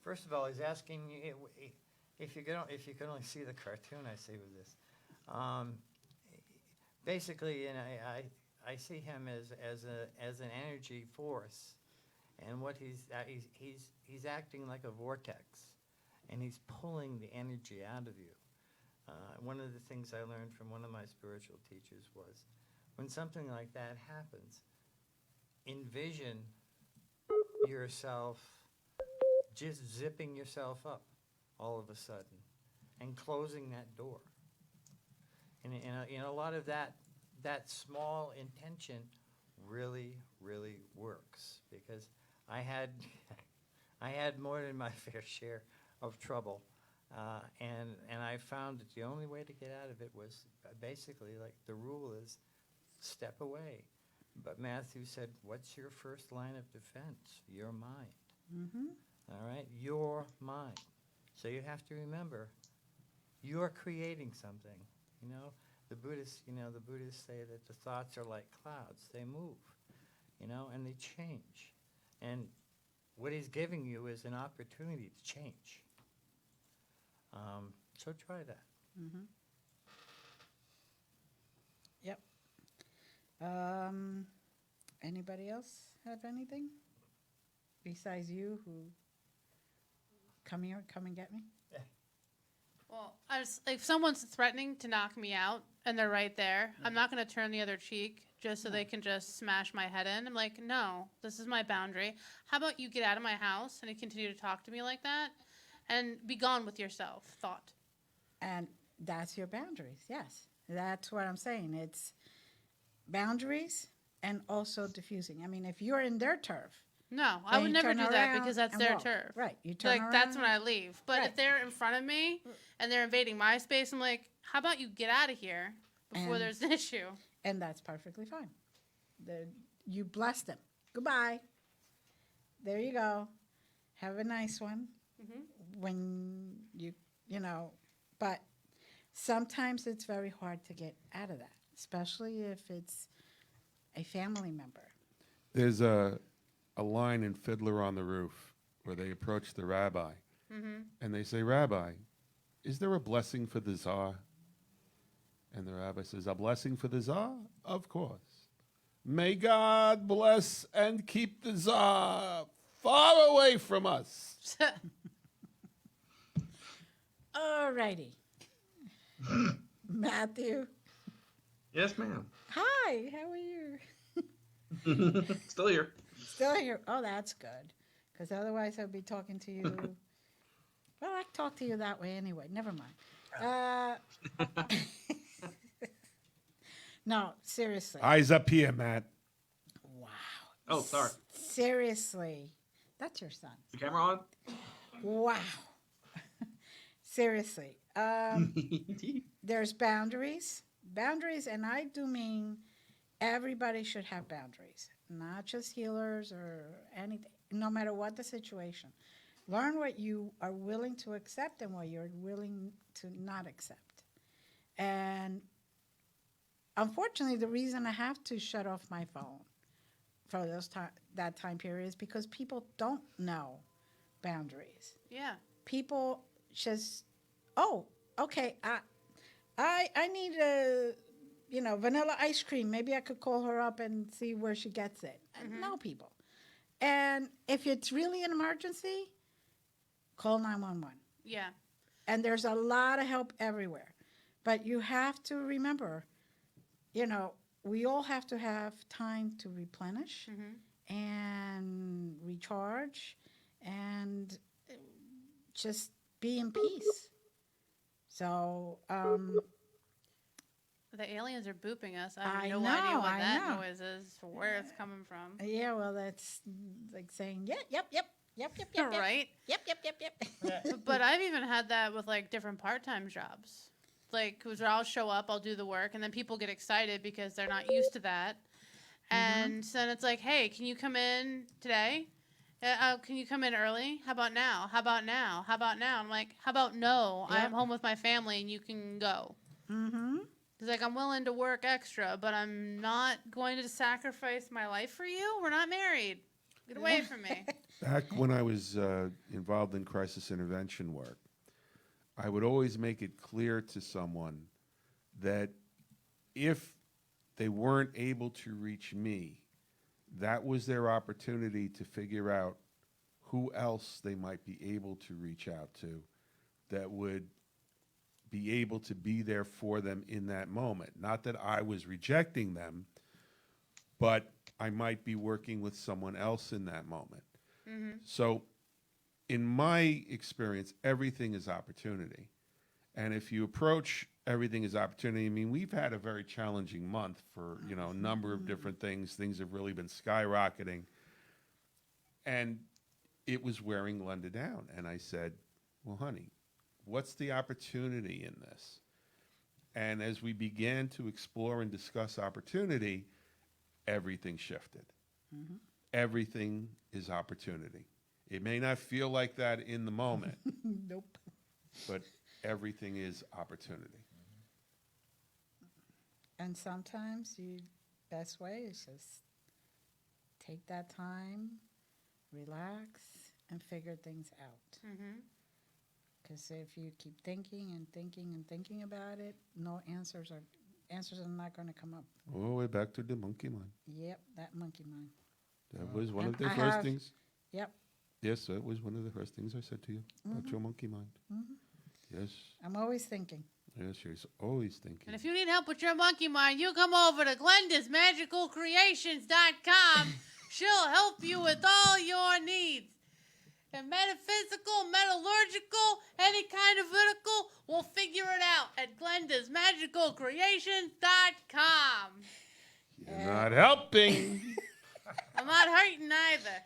first of all, he's asking you if you can only see the cartoon I see with this. Basically, you know, I see him as an energy force, and what he's acting like a vortex, and he's pulling the energy out of you. One of the things I learned from one of my spiritual teachers was, when something like that happens, envision yourself just zipping yourself up all of a sudden and closing that door. And you know, a lot of that small intention really, really works, because I had I had more than my fair share of trouble, and I found that the only way to get out of it was basically, like, the rule is step away. But Matthew said, what's your first line of defense? Your mind. Mm-hmm. All right? Your mind. So you have to remember, you're creating something. You know, the Buddhists say that the thoughts are like clouds. They move, and they change. And what he's giving you is an opportunity to change. So try that. Mm-hmm. Yep. Anybody else have anything besides you who come here, come and get me? Well, if someone's threatening to knock me out and they're right there, I'm not going to turn the other cheek just so they can just smash my head in. I'm like, no, this is my boundary. How about you get out of my house and you continue to talk to me like that and be gone with yourself, thought. And that's your boundaries, yes. That's what I'm saying. It's boundaries and also diffusing. I mean, if you're in their turf. No, I would never do that because that's their walk. turf. Right. You turn around. That's when I leave. But Right. if they're in front of me and they're invading my space, I'm like, how about you get out of here before there's an issue? And that's perfectly fine. You bless them. Goodbye. There you go. Have a nice one. Mm-hmm. When but sometimes it's very hard to get out of that, especially if it's a family member. There's a line in Fiddler on the Roof where they approach the rabbi and they say, Rabbi, is there a blessing for the Tsar? And the rabbi says, a blessing for the Tsar? Of course. May God bless and keep the Tsar far away from us. All righty. Matthew. Yes, ma'am. Hi, how are you? Still here. Still here. Oh, that's good. Because otherwise I'd be talking to you. Well, I talk to you that way anyway. Never mind. No, seriously. Eyes up here, Matt. Wow. Oh, sorry. Seriously. That's your son. The camera on? Wow. Seriously. There's boundaries. Boundaries, and I do mean everybody should have boundaries, not just healers or anything, no matter what the situation. Learn what you are willing to accept and what you're willing to not accept. And unfortunately, the reason I have to shut off my phone for that time period is because people don't know boundaries. Yeah. People just, oh, okay, I need a, vanilla ice cream. Maybe I could call her up and see where she gets it. No, people. And if it's really an emergency, call 911. Yeah. And there's a lot of help everywhere. But you have to remember, we all have to have time to replenish and recharge and just be in peace. So, the aliens are booping us. I have I no know, idea what I that know. noise is, or where it's coming from. yeah, well, that's like saying, yep. Right? Yep. But I've even had that with like different part-time jobs. Like, because I'll show up, I'll do the work, and then people get excited because they're not used to that. And then it's like, hey, can you come in today? Can you come in early? How about now? How about now? How about now? I'm like, how about no? Yep. I'm home with my family and you can go. Mm-hmm. He's like, I'm willing to work extra, but I'm not going to sacrifice my life for you. We're not married. Get away from me. Back when I was involved in crisis intervention work, I would always make it clear to someone that if they weren't able to reach me, that was their opportunity to figure out who else they might be able to reach out to that would be able to be there for them in that moment. Not that I was rejecting them, but I might be working with someone else in that moment. So in my experience, everything is opportunity. And if you approach everything is opportunity. I mean, we've had a very challenging month for, you know, a number of different things. Things have really been skyrocketing. And it was wearing Glenda down. And I said, well, honey, what's the opportunity in this? And as we began to explore and discuss opportunity, everything shifted. Mhm. Everything is opportunity. It may not feel like that in the moment, Nope. but everything is opportunity. And sometimes the best way is just take that time, relax, and figure things out. Mm-hmm. Because if you keep thinking and thinking and thinking about it, no answers are not going to come up. All the way back to the monkey mind. Yep, that monkey mind. That was one And of the I first have- things. Yep. Yes, that was one of the first things I said to you about your monkey mind. Mhm. Yes, I'm always thinking. yes, you're always thinking. And if you need help with your monkey mind, you come over to glendasmagicalcreations.com. She'll help you with all your needs. And metaphysical, metallurgical, any kind of vertical, we'll figure it out at glendasmagicalcreations.com. You're not helping. I'm not hurting either.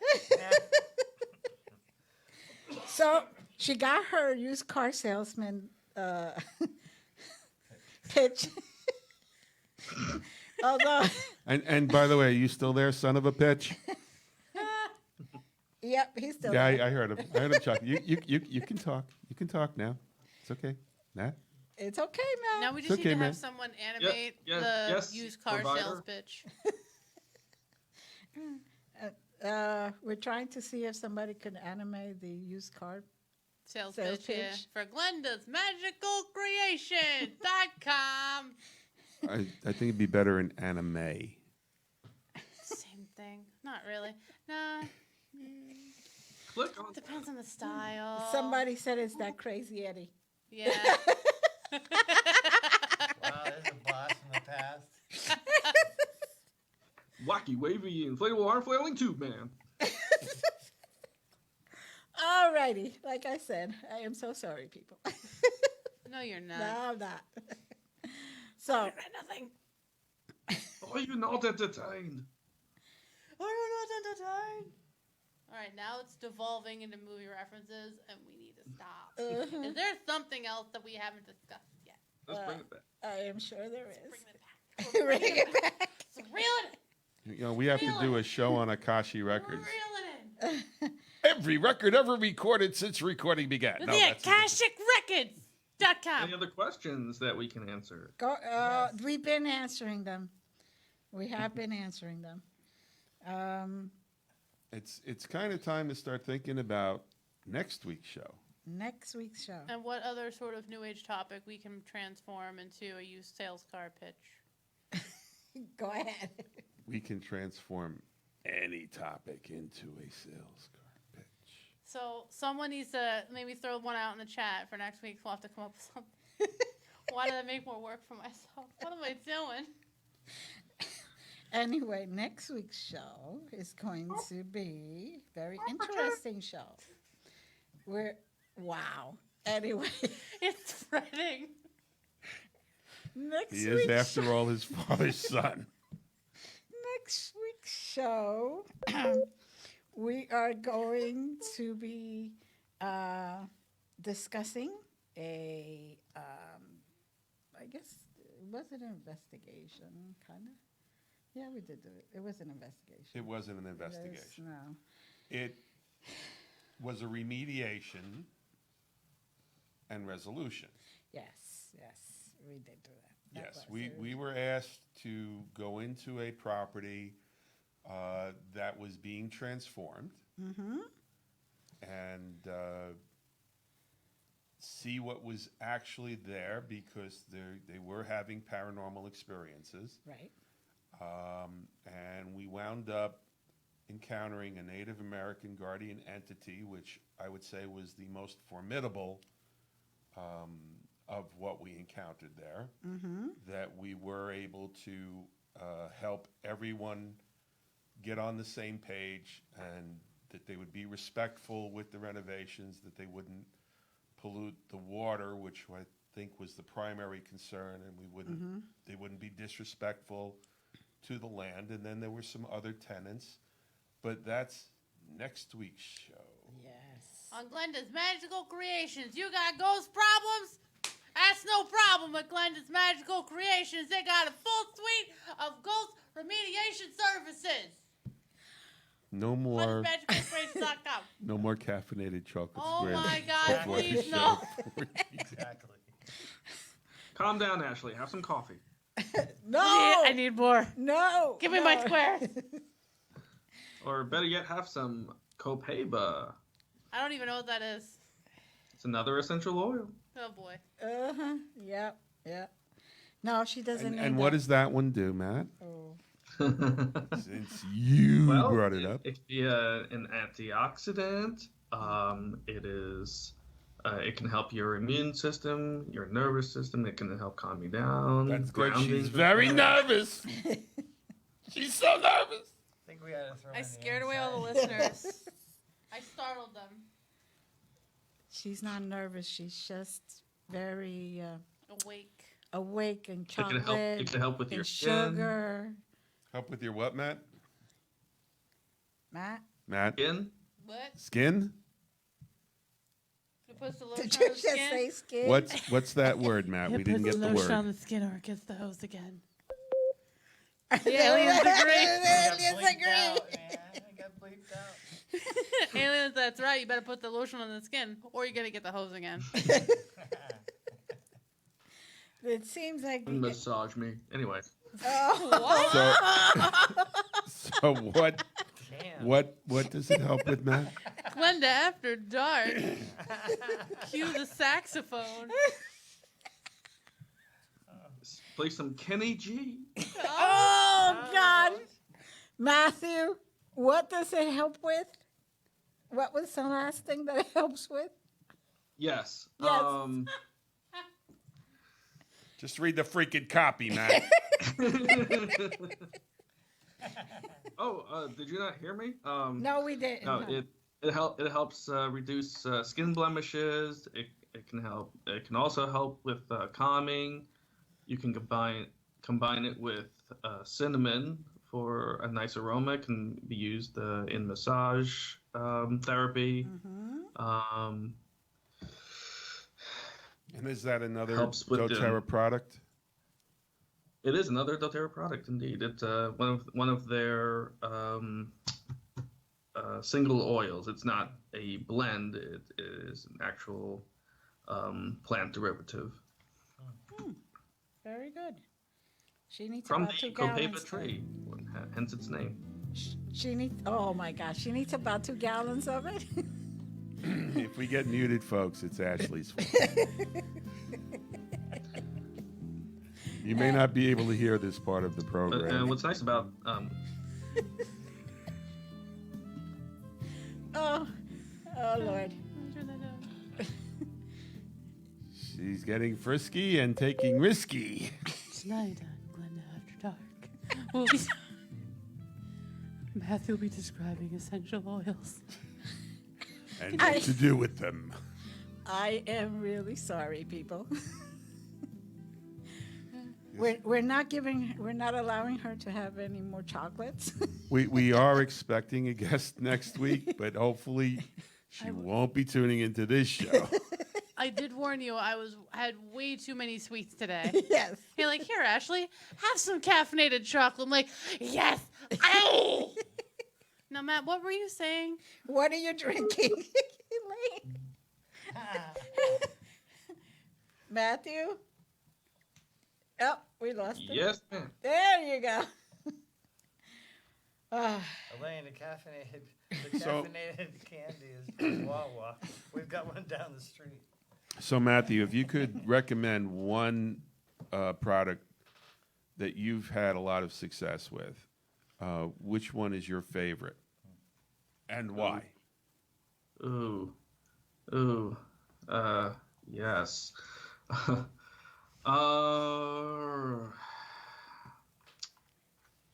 So she got her used car salesman pitch. Although, And by the way, are you still there, son of a bitch? yep, he's still Yeah, there. I heard him. I heard him chuckle. You can talk. You can talk now. It's okay. Nat? It's okay, man. Now we just It's okay, need to man. have someone animate the yes, used car provider. sales pitch. We're trying to see if somebody could animate the used car. Sales Sales pitch, yeah. pitch. For glendasmagicalcreations.com. I think it'd be better in anime. Same thing. Not really. Nah. Click on Depends on the style. Somebody said it's that crazy Eddie. Yeah. Wow, there's a blast from the past. wacky, wavy, inflatable arm flailing tube man. Alrighty, like I said, I am so sorry, people. No, you're not. No, I'm not. So, Nothing. Are you not entertained? Are you not entertained? All right, now it's devolving into movie references, and we need to stop. Is there something else that we haven't discussed yet? Let's bring it back. I am sure there is. Bring it back. Bring it back. Let's reel it in. You know, we have to do a show on Akashi Records. Reel it in. Every record ever recorded since recording began. The No, that's AkashicRecords.com. Any other questions that we can answer? Go, We've been answering them. We have been answering them. It's kind of time to start thinking about next week's show. Next week's show. And what other sort of new age topic we can transform into a used sales car pitch? Go ahead. We can transform any topic into a sales car pitch. So someone needs to maybe throw one out in the chat for next week. We'll have to come up with something. Why did I make more work for myself? What am I doing? Anyway, next week's show is going to be a very interesting show. Wow. Anyway, It's spreading. next He is, week's after all, his father's son. next week's show, we are going to be discussing I guess, was it an investigation, kind of? Yeah, we did do it. It was an investigation. It wasn't an Yes, investigation. no. It was a remediation and resolution. Yes, we did do that. That Yes, was it. we were asked to go into a property that was being transformed Mm-hmm. and see what was actually there, because they were having paranormal experiences. Right. And we wound up encountering a Native American guardian entity, which I would say was the most formidable of what we encountered there. Mm-hmm. That we were able to help everyone get on the same page, and that they would be respectful with the renovations, that they wouldn't pollute the water, which think was the primary concern, and they wouldn't be disrespectful to the land. And then there were some other tenants, but that's next week's show. Yes. On Glenda's Magical Creations, you got ghost problems? That's no problem with Glenda's Magical Creations. They got a full suite of ghost remediation services. No more, Glenda'sMagicalCreations.com. no more caffeinated chocolate Oh squares. my God, before the please show. no. Exactly. Calm down, Ashley. Have some coffee. No. I need more. No. Give me my squares. Or better yet, have some copaiba. I don't even know what that is. It's another essential oil. Oh boy. Yep. Yep. No, she doesn't need And that. what does that one do, Matt? Oh. Since you brought it up. It can be an antioxidant. It is. It can help your immune system, your nervous system. It can help calm you down. That's good. grounding. She's very nervous. She's so nervous. I think we had to throw I in the scared away all the inside. listeners. I startled them. She's not nervous. She's just very Awake. awake and It can chocolate. help. It can help with and your skin. sugar. Help with your what, Matt? Matt? Matt? Skin. What? Skin? It puts the lotion Did on you the just skin. say skin? What's that word, Matt? We didn't get the lotion on word. the skin or it gets the hose again. The aliens agree. aliens agree. I got bleeped out. Aliens, that's right. You better put the lotion on the skin or you're going to get the hose again. It seems like Massage me. Anyway. So what? What does it help with, Matt? Glenda After Dark. Cue the saxophone. Play some Kenny G. Oh, God. Matthew, what does it help with? What was the last thing that it helps with? Yes. Yes. Just read the freaking copy, Matt. Did you not hear me? No, we didn't. No, it helps reduce skin blemishes. It can help. It can also help with calming. You can combine it with cinnamon for a nice aroma. It can be used in massage therapy. And is that another Helps with doTERRA product? It is another doTERRA product, indeed. It's one of their single oils. It's not a blend. It is an actual plant derivative Very good. She needs from about the 2 gallons. copaiba tree, hence its name. She needs. Oh my gosh, she needs about 2 gallons of it. If we get muted, folks, it's Ashley's fault. You may not be able to hear this part of the program. What's nice about Oh Lord. She's getting frisky and taking risky. Tonight on Glenda After Dark, Matthew will be describing essential oils. And what to do with them. I am really sorry, people. We're not allowing her to have any more chocolates. We are expecting a guest next week, but hopefully she won't be tuning into this show. I did warn you. I had way too many sweets today. Yes. You're like, here, Ashley, have some caffeinated chocolate. I'm like, yes. Ow! Now, Matt, what were you saying? What are you drinking? Matthew? Oh, we lost him. Yes, ma'am. There you go. Elaine, the caffeinated candy is Wawa. We've got one down the street. So, Matthew, if you could recommend one product that you've had a lot of success with, which one is your favorite? And why? Yes.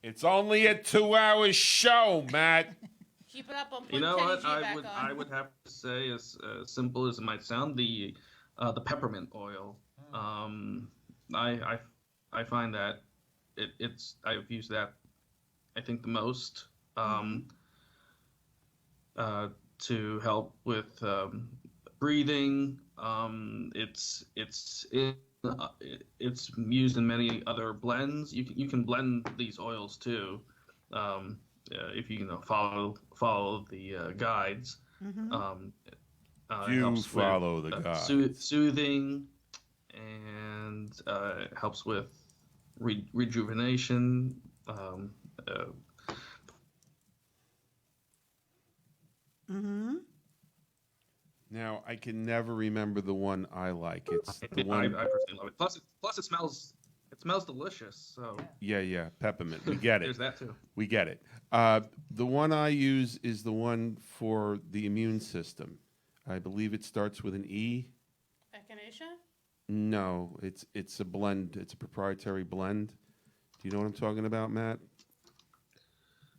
It's only a 2-hour show, Matt. Keep it up on You know Kenny what? G back I on. would have to say, as simple as it might sound, the peppermint oil. I find that I've used that I think the most to help with breathing. It's used in many other blends. You can blend these oils too, if you follow the guides. It Do helps follow with the guides. soothing, and it helps with rejuvenation. Now, I can never remember the one I like. It's the I one. personally love it. Plus it smells delicious. So Yeah, peppermint. We get it. There's that too. We get it. The one I use is the one for the immune system. I believe it starts with an E. Echinacea? No, it's a blend. It's a proprietary blend. Do you know what I'm talking about, Matt?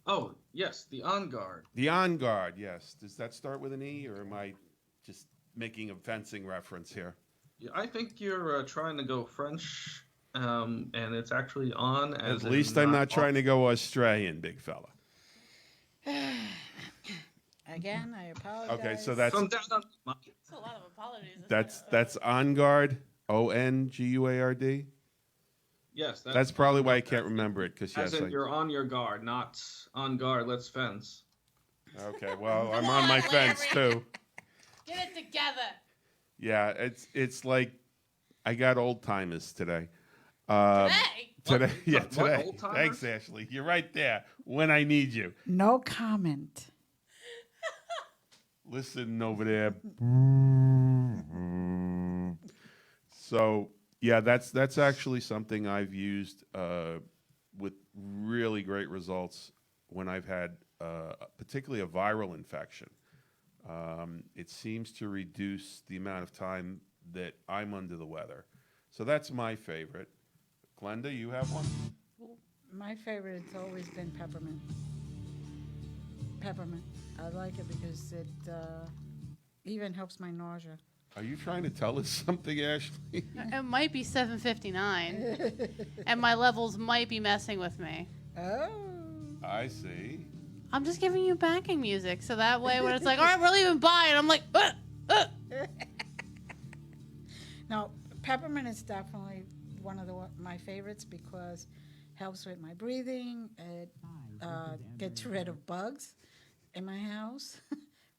Oh yes, the On Guard. The On Guard, yes. Does that start with an E, or am I just making a fencing reference here? Yeah, I think you're trying to go French, and it's actually on. As At least I'm not trying to go Australian, big fella. Again, I apologize. Okay, so that's That's a lot of apologies. that's On Guard, ONGUARD. Yes, That's probably why I can't remember it, because as yes, in you're on your guard, not on guard. Let's fence. Okay, well, I'm on my fence too. Get it together. Yeah, it's like I got old timers today. Today? Yeah, What, today. old-timers? Thanks, Ashley. You're right there when I need you. No comment. Listen over there. So yeah, that's actually something I've used with really great results when I've had particularly a viral infection. It seems to reduce the amount of time that I'm under the weather. So that's my favorite. Glenda, you have one? My favorite has always been peppermint. Peppermint. I like it because it even helps my nausea. Are you trying to tell us something, Ashley? It might be 7:59, and my levels might be messing with me. Oh. I see. I'm just giving you backing music, so that way when it's like, all right, we're leaving by, and I'm like, No, peppermint is definitely one of my favorites because helps with my breathing. It gets rid of bugs in my house,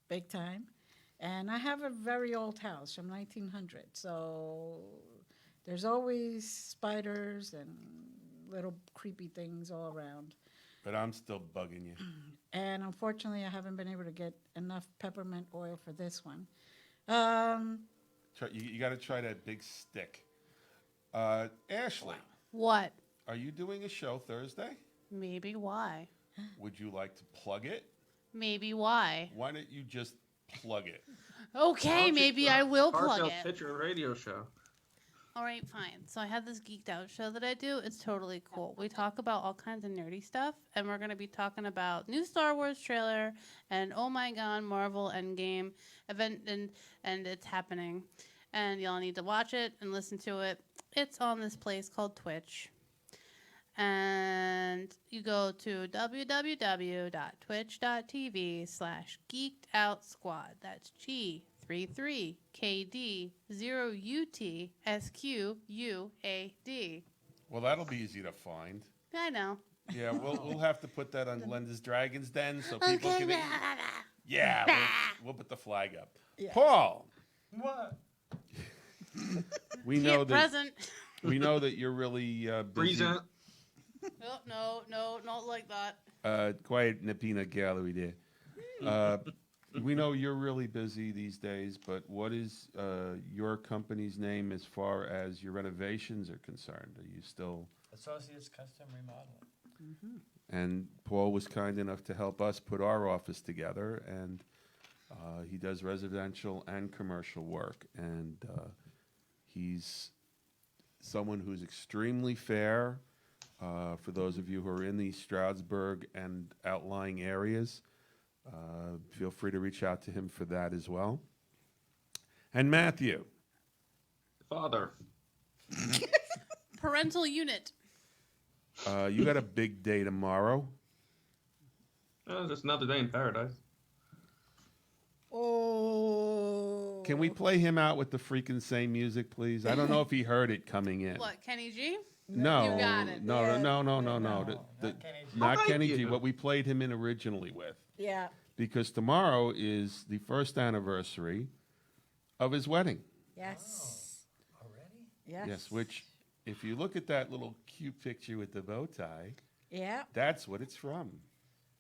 big time. And I have a very old house from 1900, so there's always spiders and little creepy things all around. But I'm still bugging you. And unfortunately, I haven't been able to get enough peppermint oil for this one. You got to try that big stick. Ashley. what? Are you doing a show Thursday? Maybe why? Would you like to plug it? Maybe why? Why don't you just plug it? Okay, maybe I will plug Cartel's it. Picture Radio Show. All right, fine. So I have this geeked out show that I do. It's totally cool. We talk about all kinds of nerdy stuff, and we're going to be talking about new Star Wars trailer and oh my god, Marvel Endgame event, and it's happening. And y'all need to watch it and listen to it. It's on this place called Twitch. And you go to www.twitch.tv/geekedoutsquad. That's G33KD0UTSQUAD. Well, that'll be easy to find. I know. Yeah, we'll have to put that on Glenda's Dragon's Den so people can. Yeah, we'll put the flag up. Yeah. Paul, What? we know that Present. we know that you're really busy. Present. Oh, no, not like that. Quiet in the peanut gallery there. We know you're really busy these days, but what is your company's name as far as your renovations are concerned? Are you still? Associates Custom Remodeling. Mm-hmm. And Paul was kind enough to help us put our office together, and he does residential and commercial work, and he's someone who's extremely fair. For those of you who are in the Stroudsburg and outlying areas, feel free to reach out to him for that as well. And Matthew. Father. Parental unit. You got a big day tomorrow. Just another day in paradise. Oh. Can we play him out with the freaking same music, please? I don't know if he heard it coming in. What, Kenny G? No, You got it. no, Yeah. no. Not Thank Kenny G. you. What we played him in originally with, Yeah. because tomorrow is the first anniversary of his wedding. Yes. Already? Yes. Yes, which, if you look at that little cute picture with the bow tie, Yeah. that's what it's from.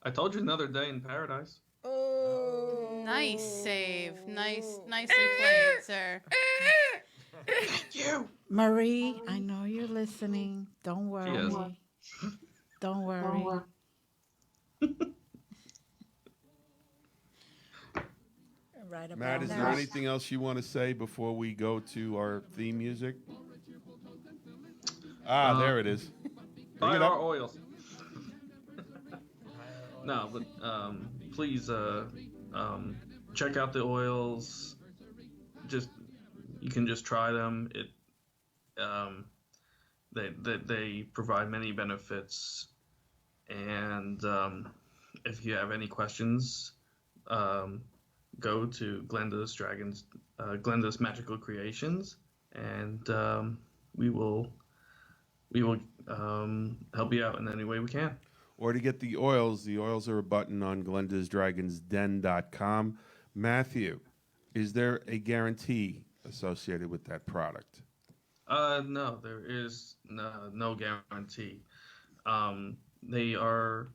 I told you another day in paradise. Oh. Nice save. Nicely played, sir. Thank you. Marie, I know you're listening. Don't worry. is. Don't worry. Right about Matt, is that. there anything else you want to say before we go to our theme music? There it is. Bring Buy it our up. oils. No, but please check out the oils. You can just try them. They provide many benefits, and if you have any questions, go to Glenda's Magical Creations, and we will help you out in any way we can. Or to get the oils are a button on glendasdragonsden.com. Matthew, is there a guarantee associated with that product? No, there is no guarantee. They are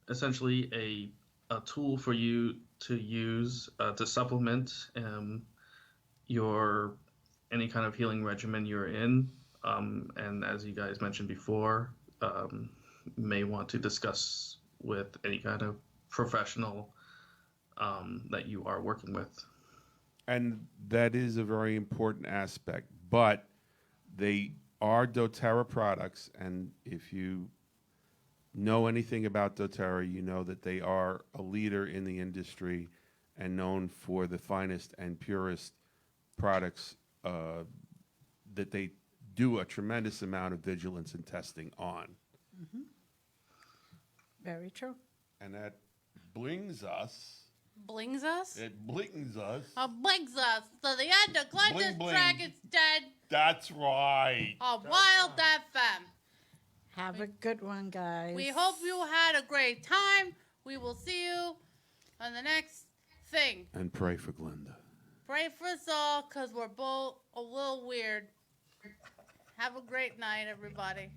essentially a tool for you to use to supplement your any kind of healing regimen you're in. And as you guys mentioned before, may want to discuss with any kind of professional that you are working with. And that is a very important aspect. But they are doTERRA products, and if you know anything about doTERRA, you know that they are a leader in the industry and known for the finest and purest products that they do a tremendous amount of vigilance and testing on. Mm-hmm. Very true. And that blings us. Blings us? It blings us. Blings us to the end of Glenda's Bling, bling. Dragon's Den. That's right. A Wild FM. Have a good one, guys. We hope you had a great time. We will see you on the next thing. And pray for Glenda. Pray for us all, because we're both a little weird. Have a great night, everybody.